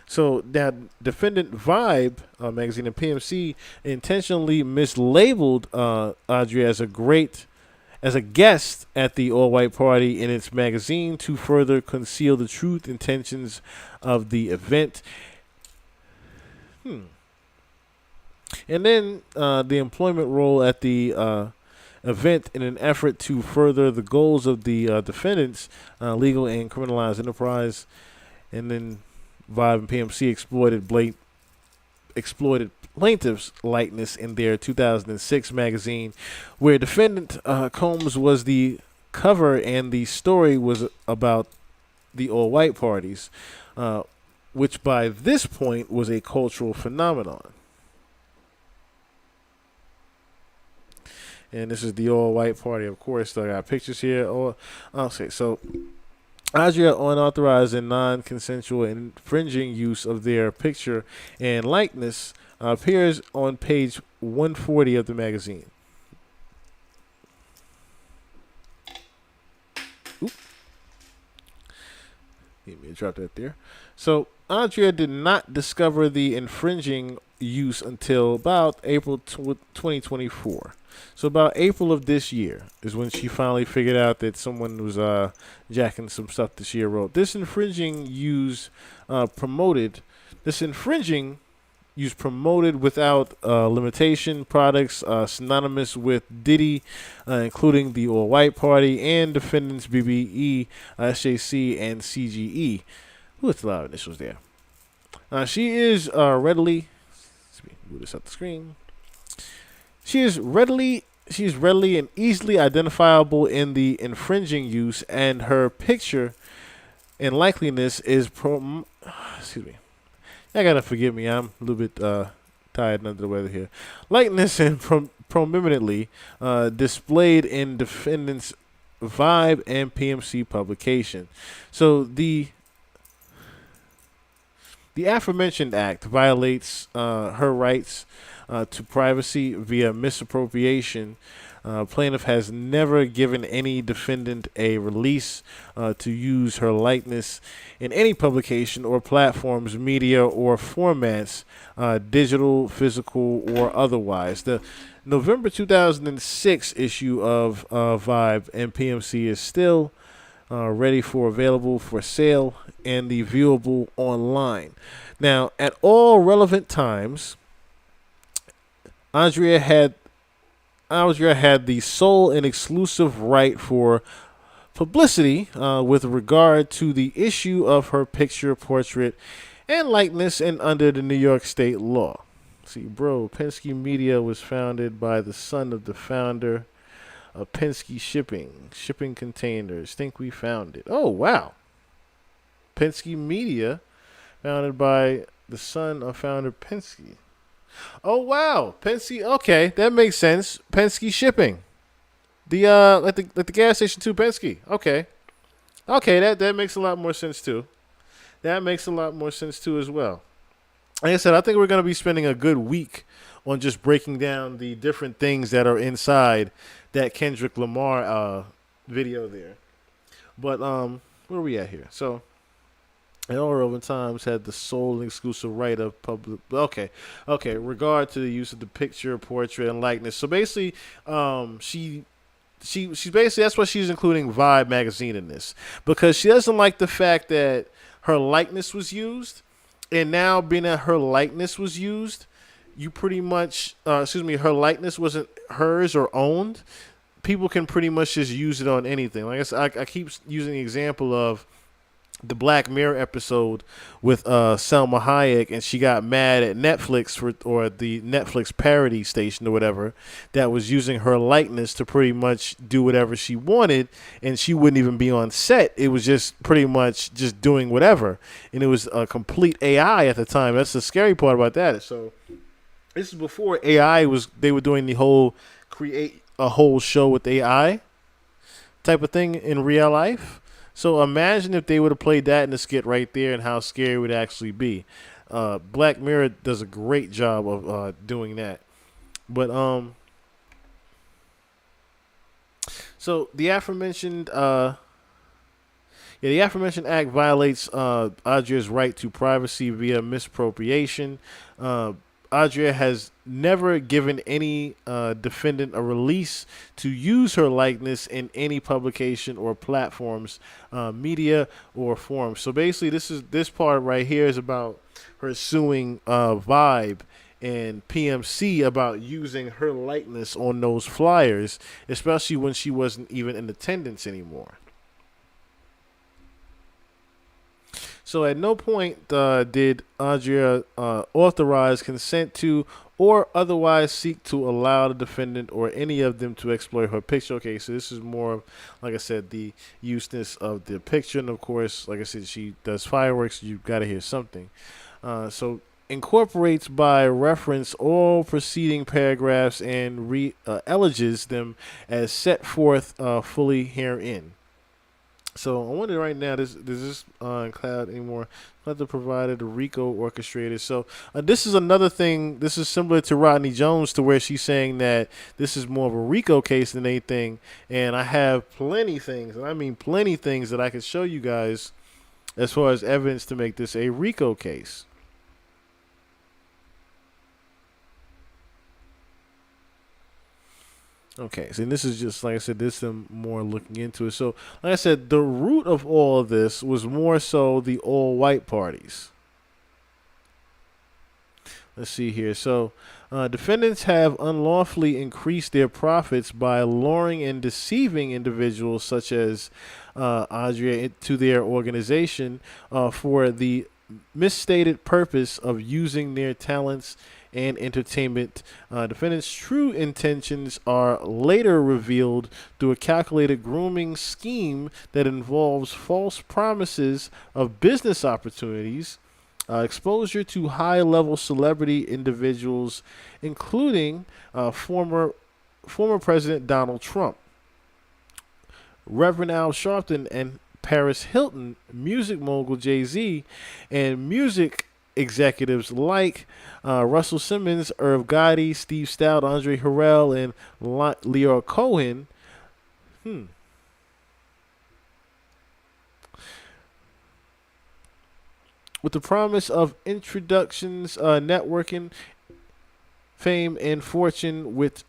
So that defendant Vibe magazine and PMC intentionally mislabeled Andrea as a guest at the all-white party in its magazine to further conceal the truth intentions of the event. And then the employment role at the event in an effort to further the goals of the defendants, legal and criminalized enterprise. And then Vibe and PMC exploited plaintiff's likeness in their 2006 magazine, where defendant Combs was the cover and the story was about the all-white parties, which by this point was a cultural phenomenon. And this is the all-white party, of course. So I got pictures here. Okay, so Andrea unauthorized and non-consensual and infringing use of their picture and likeness appears on page 140 of the magazine. Oop. Let me drop that there. So Andrea did not discover the infringing use until about April 2024. So about April of this year is when she finally figured out that someone was jacking some stuff that she wrote. This infringing use promoted without limitation products synonymous with Diddy, including the All White Party and defendants BBE, SJC, and CGE. What's a lot of initials there? She is readily. Let me move this up the screen. She is readily and easily identifiable in the infringing use, and her picture and likeliness is excuse me. I gotta forgive me. I'm a little bit tired and under the weather here. Likeness and prominently displayed in defendants' Vibe and PMC publication. So the aforementioned act violates her rights to privacy via misappropriation. Plaintiff has never given any defendant a release to use her likeness in any publication or platforms, media, or formats, digital, physical, or otherwise. The November 2006 issue of Vibe and PMC is still available for sale and the viewable online. Now, at all relevant times, Andrea had the sole and exclusive right for publicity with regard to the issue of her picture, portrait, and likeness, and under the New York state law. See, Penske Media was founded by the son of the founder of Penske Shipping Containers. Think we found it. Oh, wow. Penske Media, founded by the son of founder Penske. Oh wow, Penske. Okay, that makes sense. Penske shipping. The like the gas station too, Penske. Okay, okay, that makes a lot more sense too. That makes a lot more sense too as well. Like I said, I think we're gonna be spending a good week on just breaking down the different things that are inside that Kendrick Lamar video there. But where are we at here? So in all relevant times had the sole and exclusive right of public. Okay, okay. Regard to the use of the picture, portrait, and likeness. So basically, she's basically that's what she's including Vibe magazine in this because she doesn't like the fact that her likeness was used, and now being that her likeness was used, you pretty much excuse me, her likeness wasn't hers or owned. People can pretty much just use it on anything. Like I said, I keep using the example of the Black Mirror episode with Selma Hayek, and she got mad at Netflix or the Netflix parody station or whatever that was using her likeness to pretty much do whatever she wanted, and she wouldn't even be on set. It was just pretty much just doing whatever, and it was a complete AI at the time. That's the scary part about that. So this is before AI was. They were doing the whole create a whole show with AI type of thing in real life. So imagine if they would have played that in the skit right there and how scary it would actually be. Black Mirror does a great job of doing that. But so the aforementioned act violates Adria's right to privacy via misappropriation. Adria has never given any defendant a release to use her likeness in any publication or platforms, media or forums. So basically, this part right here is about her suing Vibe and PMC about using her likeness on those flyers, especially when she wasn't even in attendance anymore. So at no point did Andrea authorize, consent to, or otherwise seek to allow the defendant or any of them to exploit her picture. Okay, so this is more of, like I said, the useness of the picture. And of course, like I said, she does fireworks. You've got to hear something. So incorporates by reference all preceding paragraphs and eleges them as set forth fully herein. So I wonder right now, does this include anymore? Not the provider, the RICO orchestrator. So this is another thing. This is similar to Rodney Jones, to where she's saying that this is more of a RICO case than anything. And I have plenty things, and I mean plenty things that I can show you guys as far as evidence to make this a RICO case. Okay, so this is just like I said, this is more looking into it. So, like I said, the root of all of this was more so the all-white parties. Let's see here. So, defendants have unlawfully increased their profits by luring and deceiving individuals such as Adria to their organization for the misstated purpose of using their talents and entertainment. Defendants' true intentions are later revealed through a calculated grooming scheme that involves false promises of business opportunities, exposure to high-level celebrity individuals, including former President Donald Trump, Reverend Al Sharpton, and Paris Hilton, music mogul Jay-Z, and music executives like Russell Simmons, Irv Gotti, Steve Stout, Andre Harrell, and Leo Cohen. With the promise of introductions, networking, fame, and fortune, which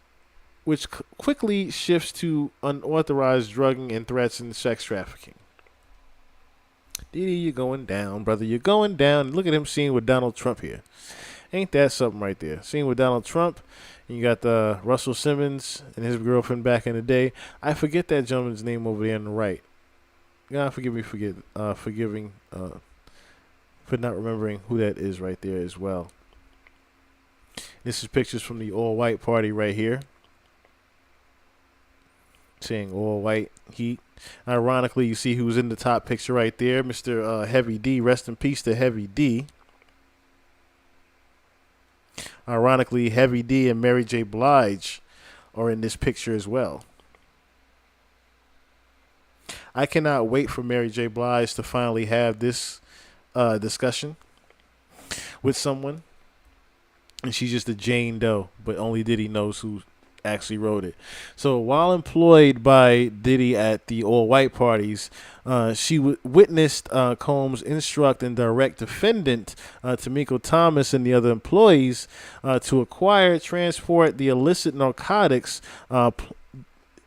quickly shifts to unauthorized drugging and threats and sex trafficking. Diddy, you're going down, brother. You're going down. Look at him seen with Donald Trump here. Ain't that something right there? Seen with Donald Trump, and you got Russell Simmons and his girlfriend back in the day. I forget that gentleman's name over there on the right. God forgive me for not remembering who that is right there as well. This is pictures from the all-white party right here. Saying all-white heat. Ironically, you see who's in the top picture right there, Mr. Heavy D. Rest in peace to Heavy D. Ironically, Heavy D and Mary J. Blige are in this picture as well. I cannot wait for Mary J. Blige to finally have this discussion with someone, and she's just a Jane Doe, but only Diddy knows who actually wrote it. So while employed by Diddy at the all-white parties, she witnessed Combs instruct and direct defendant Tamiko Thomas and the other employees to acquire, transport the illicit narcotics.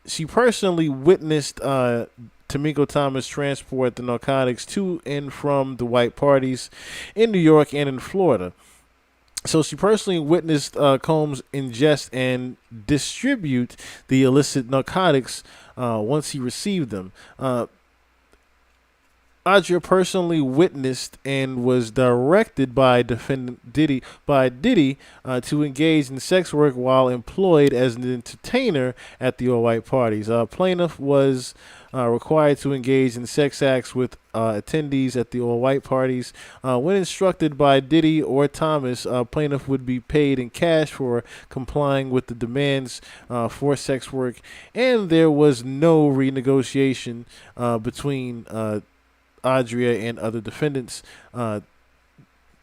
She personally witnessed Tamiko Thomas transport the narcotics to and from the white parties in New York and in Florida. So she personally witnessed Combs ingest and distribute the illicit narcotics once he received them. Audrey personally witnessed and was directed by defendant Diddy to engage in sex work while employed as an entertainer at the all-white parties. Plaintiff was required to engage in sex acts with attendees at the all-white parties. When instructed by Diddy or Thomas, plaintiff would be paid in cash for complying with the demands for sex work, and there was no renegotiation between Adria and other defendants,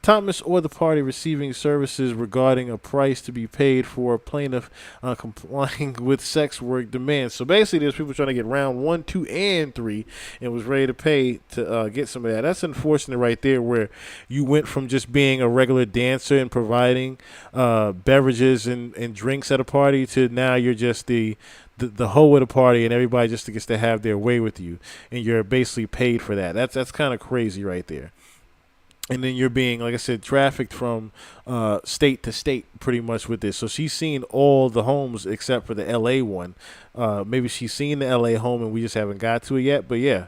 Thomas or the party receiving services regarding a price to be paid for plaintiff complying with sex work demands. So basically, there's people trying to get round 1, 2, and 3 and was ready to pay to get some of that. That's unfortunate right there, where you went from just being a regular dancer and providing beverages and drinks at a party to now you're just the hoe of the party, and everybody just gets to have their way with you, and you're basically paid for that. That's kind of crazy right there. And then you're being, like I said, trafficked from state to state pretty much with this. So she's seen all the homes except for the L.A. one. Maybe she's seen the L.A. home and we just haven't got to it yet. But yeah,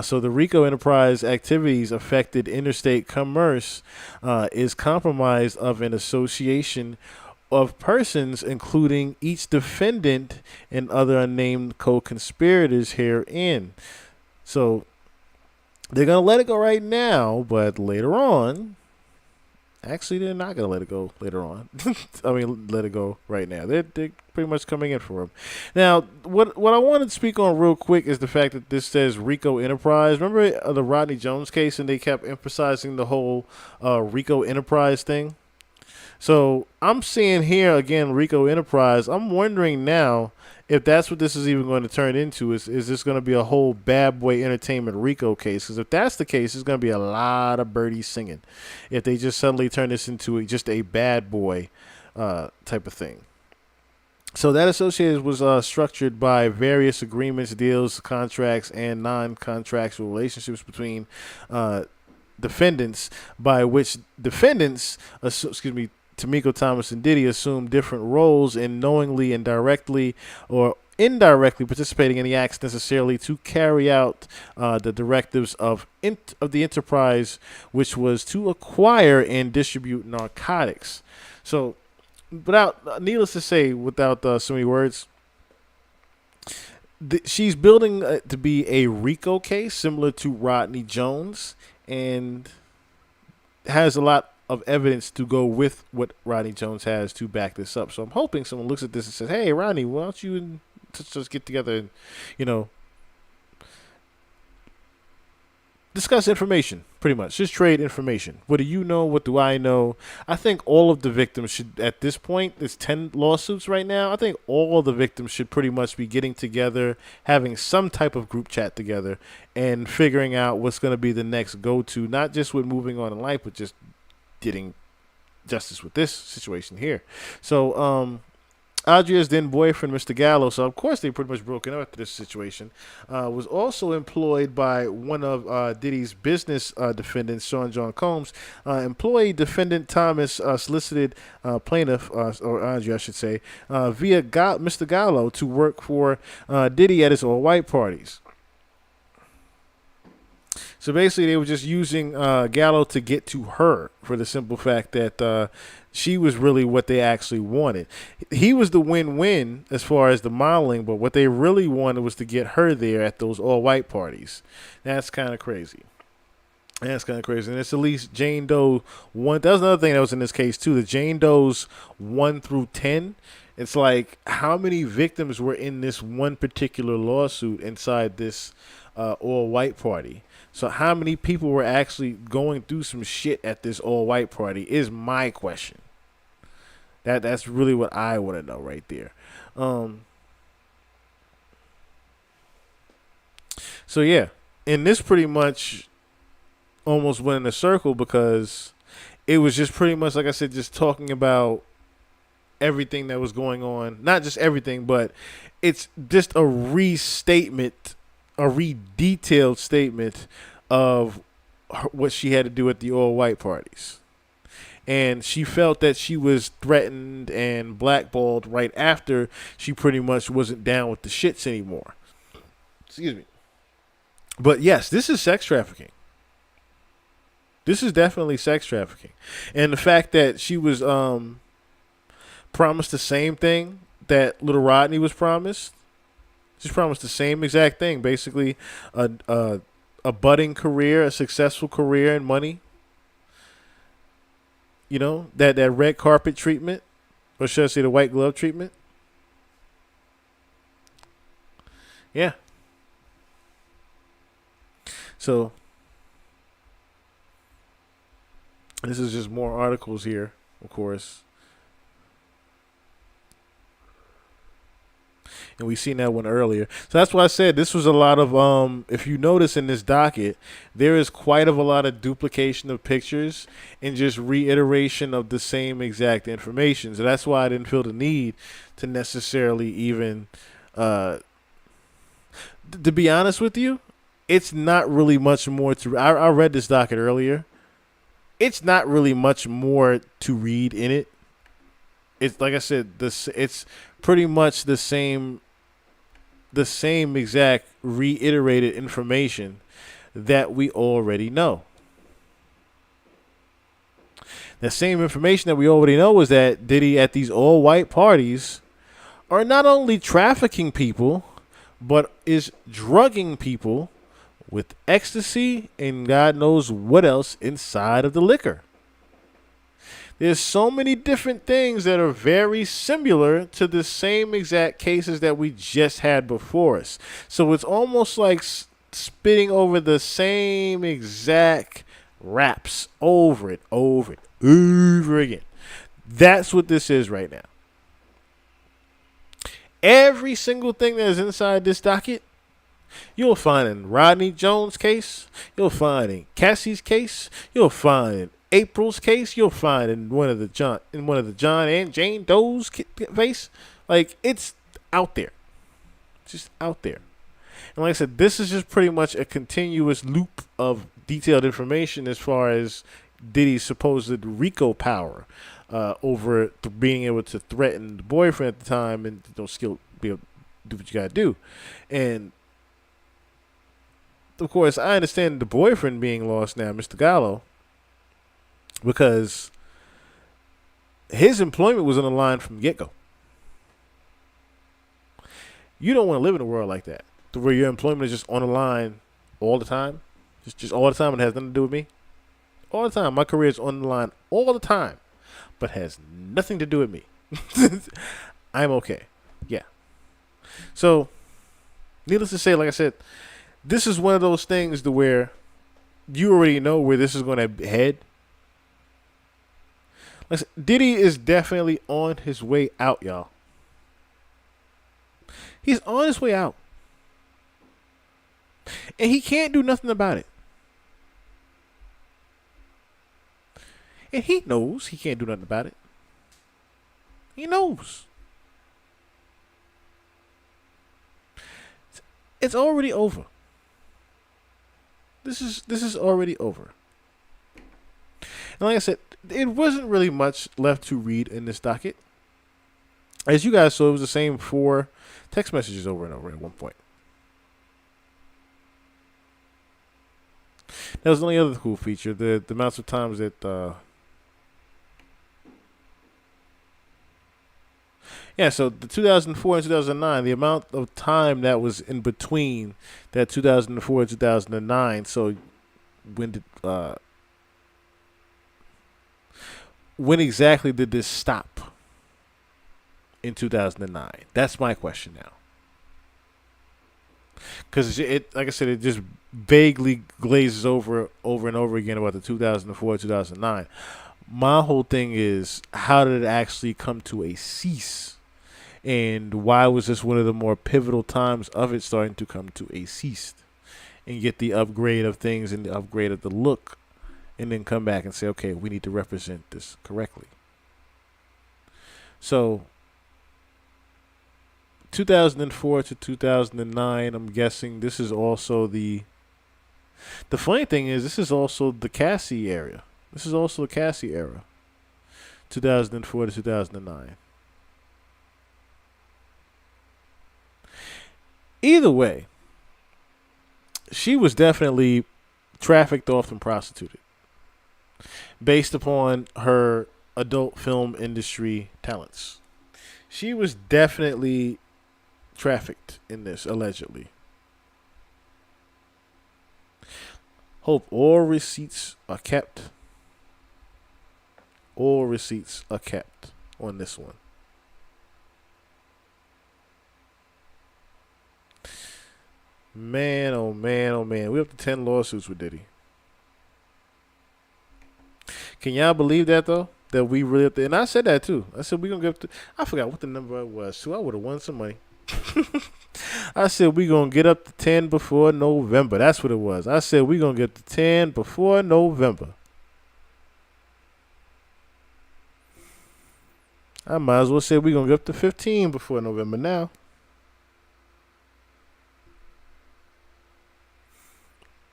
so the RICO enterprise activities affected interstate commerce is compromised of an association of persons, including each defendant and other unnamed co-conspirators herein. So they're going to let it go right now, but later on, actually, they're not going to let it go later on. I mean, let it go right now. They're pretty much coming in for him. Now, what I wanted to speak on real quick is the fact that this says RICO Enterprise. Remember the Rodney Jones case, and they kept emphasizing the whole RICO Enterprise thing? So I'm seeing here again RICO Enterprise. I'm wondering now if that's what this is even going to turn into. Is this going to be a whole Bad Boy Entertainment RICO case? Because if that's the case, there's going to be a lot of birdies singing if they just suddenly turn this into just a bad boy type of thing. So that associated was structured by various agreements, deals, contracts, and non-contractual relationships between defendants, by which defendants, Tamiko Thomas and Diddy, assume different roles in knowingly and directly or indirectly participating in the acts necessarily to carry out the directives of the enterprise, which was to acquire and distribute narcotics. So, needless to say, without so many words, she's building to be a RICO case similar to Rodney Jones, and has a lot of evidence to go with what Rodney Jones has to back this up. So I'm hoping someone looks at this and says, "Hey, Rodney, why don't you just get together and, discuss information, pretty much. Just trade information. What do you know? What do I know?" I think all of the victims should, at this point, there's 10 lawsuits right now. I think all the victims should pretty much be getting together, having some type of group chat together, and figuring out what's going to be the next go-to, not just with moving on in life, but just getting justice with this situation here. So, Adria's then boyfriend, Mr. Gallo, so of course they pretty much broken up after this situation, was also employed by one of Diddy's business defendants, Sean John Combs. Employee defendant Thomas solicited plaintiff, or Adria, I should say, via Mr. Gallo to work for Diddy at his all-white parties. So basically, they were just using Gallo to get to her, for the simple fact that she was really what they actually wanted. He was the win-win as far as the modeling, but what they really wanted was to get her there at those all-white parties. That's kind of crazy. And that's kind of crazy. And it's at least Jane Doe one. That was another thing that was in this case too. The Jane Doe's 1 through 10. It's like how many victims were in this one particular lawsuit inside this all white party. So how many people were actually going through some shit at this all white party is my question. That's really what I want to know right there. Um, so yeah, and this pretty much almost went in a circle because it was just pretty much like I said, just talking about everything that was going on. Not just everything, but it's just a restatement, a re-detailed statement of what she had to do at the all-white parties. And she felt that she was threatened and blackballed right after she pretty much wasn't down with the shits anymore. Excuse me. But yes, this is sex trafficking. This is definitely sex trafficking. And the fact that she was promised the same thing that little Rodney was promised. She's promised the same exact thing. Basically, a budding career, a successful career and money. You know, that red carpet treatment. Or should I say the white glove treatment? Yeah. So, this is just more articles here, of course. And we seen that one earlier. So that's why I said this was a lot of if you notice in this docket, there is quite of a lot of duplication of pictures and just reiteration of the same exact information. So that's why I didn't feel the need to necessarily even to be honest with you, it's not really much more to I read this docket earlier. It's not really much more to read in it. It's like I said, it's pretty much the same exact reiterated information that we already know. The same information that we already know is that Diddy at these all white parties are not only trafficking people, but is drugging people with ecstasy and God knows what else inside of the liquor. There's so many different things that are very similar to the same exact cases that we just had before us. So it's almost like spitting over the same exact raps over it, over again. That's what this is right now. Every single thing that is inside this docket, you'll find in Rodney Jones' case, you'll find in Cassie's case, you'll find in April's case, you'll find in one of the John and Jane Doe's case. Like, it's out there. It's just out there. And like I said, this is just pretty much a continuous loop of detailed information as far as Diddy's supposed RICO power over being able to threaten the boyfriend at the time and don't still be able to do what you gotta do. And of course, I understand the boyfriend being lost now, Mr. Gallo, because his employment was on the line from the get-go. You don't want to live in a world like that, to where your employment is just on the line all the time, just all the time, and has nothing to do with me. All the time, my career is on the line all the time, but has nothing to do with me. I'm okay. Yeah. So, needless to say, like I said, this is one of those things to where you already know where this is going to head. Like I said, Diddy is definitely on his way out, y'all. He's on his way out. And he can't do nothing about it. And he knows he can't do nothing about it. He knows. It's already over. This is already over. And like I said, it wasn't really much left to read in this docket. As you guys saw, it was the same 4 text messages over and over at one point. That was the only other cool feature. The amounts of times that yeah, so the 2004 and 2009, the amount of time that was in between that 2004 and 2009. So when did when exactly did this stop in 2009? That's my question now. Because it, like I said, it just vaguely glazes over and over again about the 2004, 2009. My whole thing is, how did it actually come to a cease? And why was this one of the more pivotal times of it starting to come to a cease? And get the upgrade of things and the upgrade of the look, and then come back and say, okay, we need to represent this correctly. So 2004 to 2009, I'm guessing this is also the funny thing is, this is also the Cassie era. This is also the Cassie era. 2004 to 2009. Either way, she was definitely trafficked off and prostituted based upon her adult film industry talents. She was definitely trafficked in this, allegedly. Hope all receipts are kept. All receipts are kept on this one. Man, oh man, oh man. We're up to 10 lawsuits with Diddy. Can y'all believe that, though? That we really up to, and I said that, too. I said we're going to get up to, I forgot what the number was, so I would have won some money. I said we're going to get up to 10 before November. That's what it was. I said we're going to get to 10 before November. I might as well say we're going to get up to 15 before November now.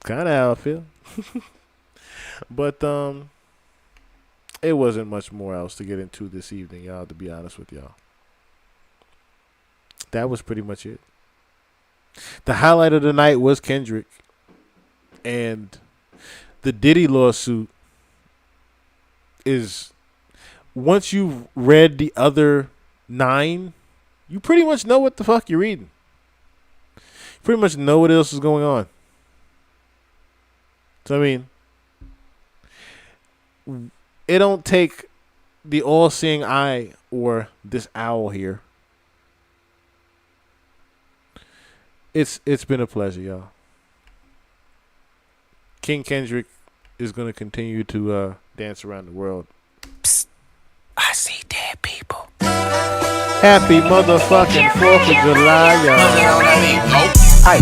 Kind of how I feel. But it wasn't much more else to get into this evening, y'all, to be honest with y'all. That was pretty much it. The highlight of the night was Kendrick. And the Diddy lawsuit is, once you've read the other 9, you pretty much know what the fuck you're reading. You pretty much know what else is going on. So, I mean, it don't take the all-seeing eye or this owl here. It's been a pleasure, y'all. King Kendrick is going to continue to dance around the world. Psst, I see dead people. Happy motherfucking 4th of July, Bust it on y'all. that beat, go. Ay,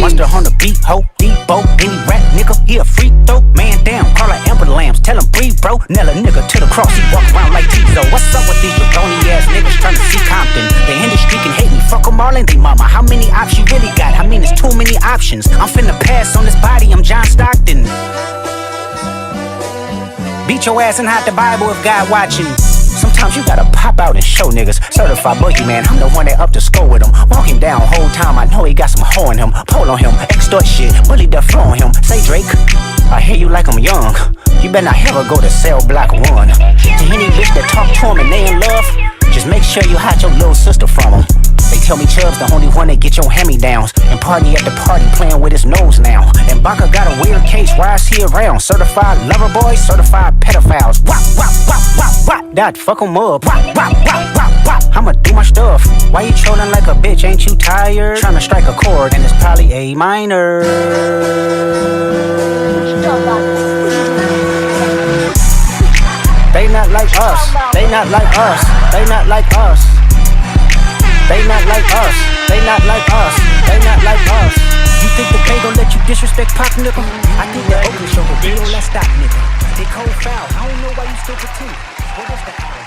monster on the beat, ho, Debo, any rap nigga, he a freak throw, man down, call her Amber Lambs, tell him breathe, bro, Nella nigga to the cross, he walk around like Tizo. What's up with these jabroni ass niggas trying to see Compton? The industry can hate me, fuck them all and they mama. How many ops you really got? I mean, it's too many options. I'm finna pass on this body, I'm John Stockton. Beat your ass and hide the Bible if God watching. Sometimes you gotta pop out and show niggas. Certified boogeyman, I'm the one that up to score with him. Walk him down whole time, I know he got some hoe in him. Pull on him, extort shit, bully the flow on him. Say Drake, I hear you like I'm young. You better not ever go to cell block 1. To any bitch that talk to him and they in love, just make sure you hide your little sister from him. They tell me Chubb's the only one that get your hand-me-downs. And party at the party playing with his nose now. And Baka got a weird case, why is he around? Certified lover boys, certified pedophiles. Wop, wop, wop, wop, wop. That fuck him up. Wop, wop, wop, wop, wop. I'ma do my stuff. Why you trolling like a bitch, ain't you tired? Tryna strike a chord and it's probably A minor. They not like us. They not like us. They not like us. They not like us, they not like us, they not like us. You think the pay gon' let you disrespect Pop, nigga? I think that open shoulder, we don't let stop, nigga. They cold foul, I don't know why you still pretend. What was the hour?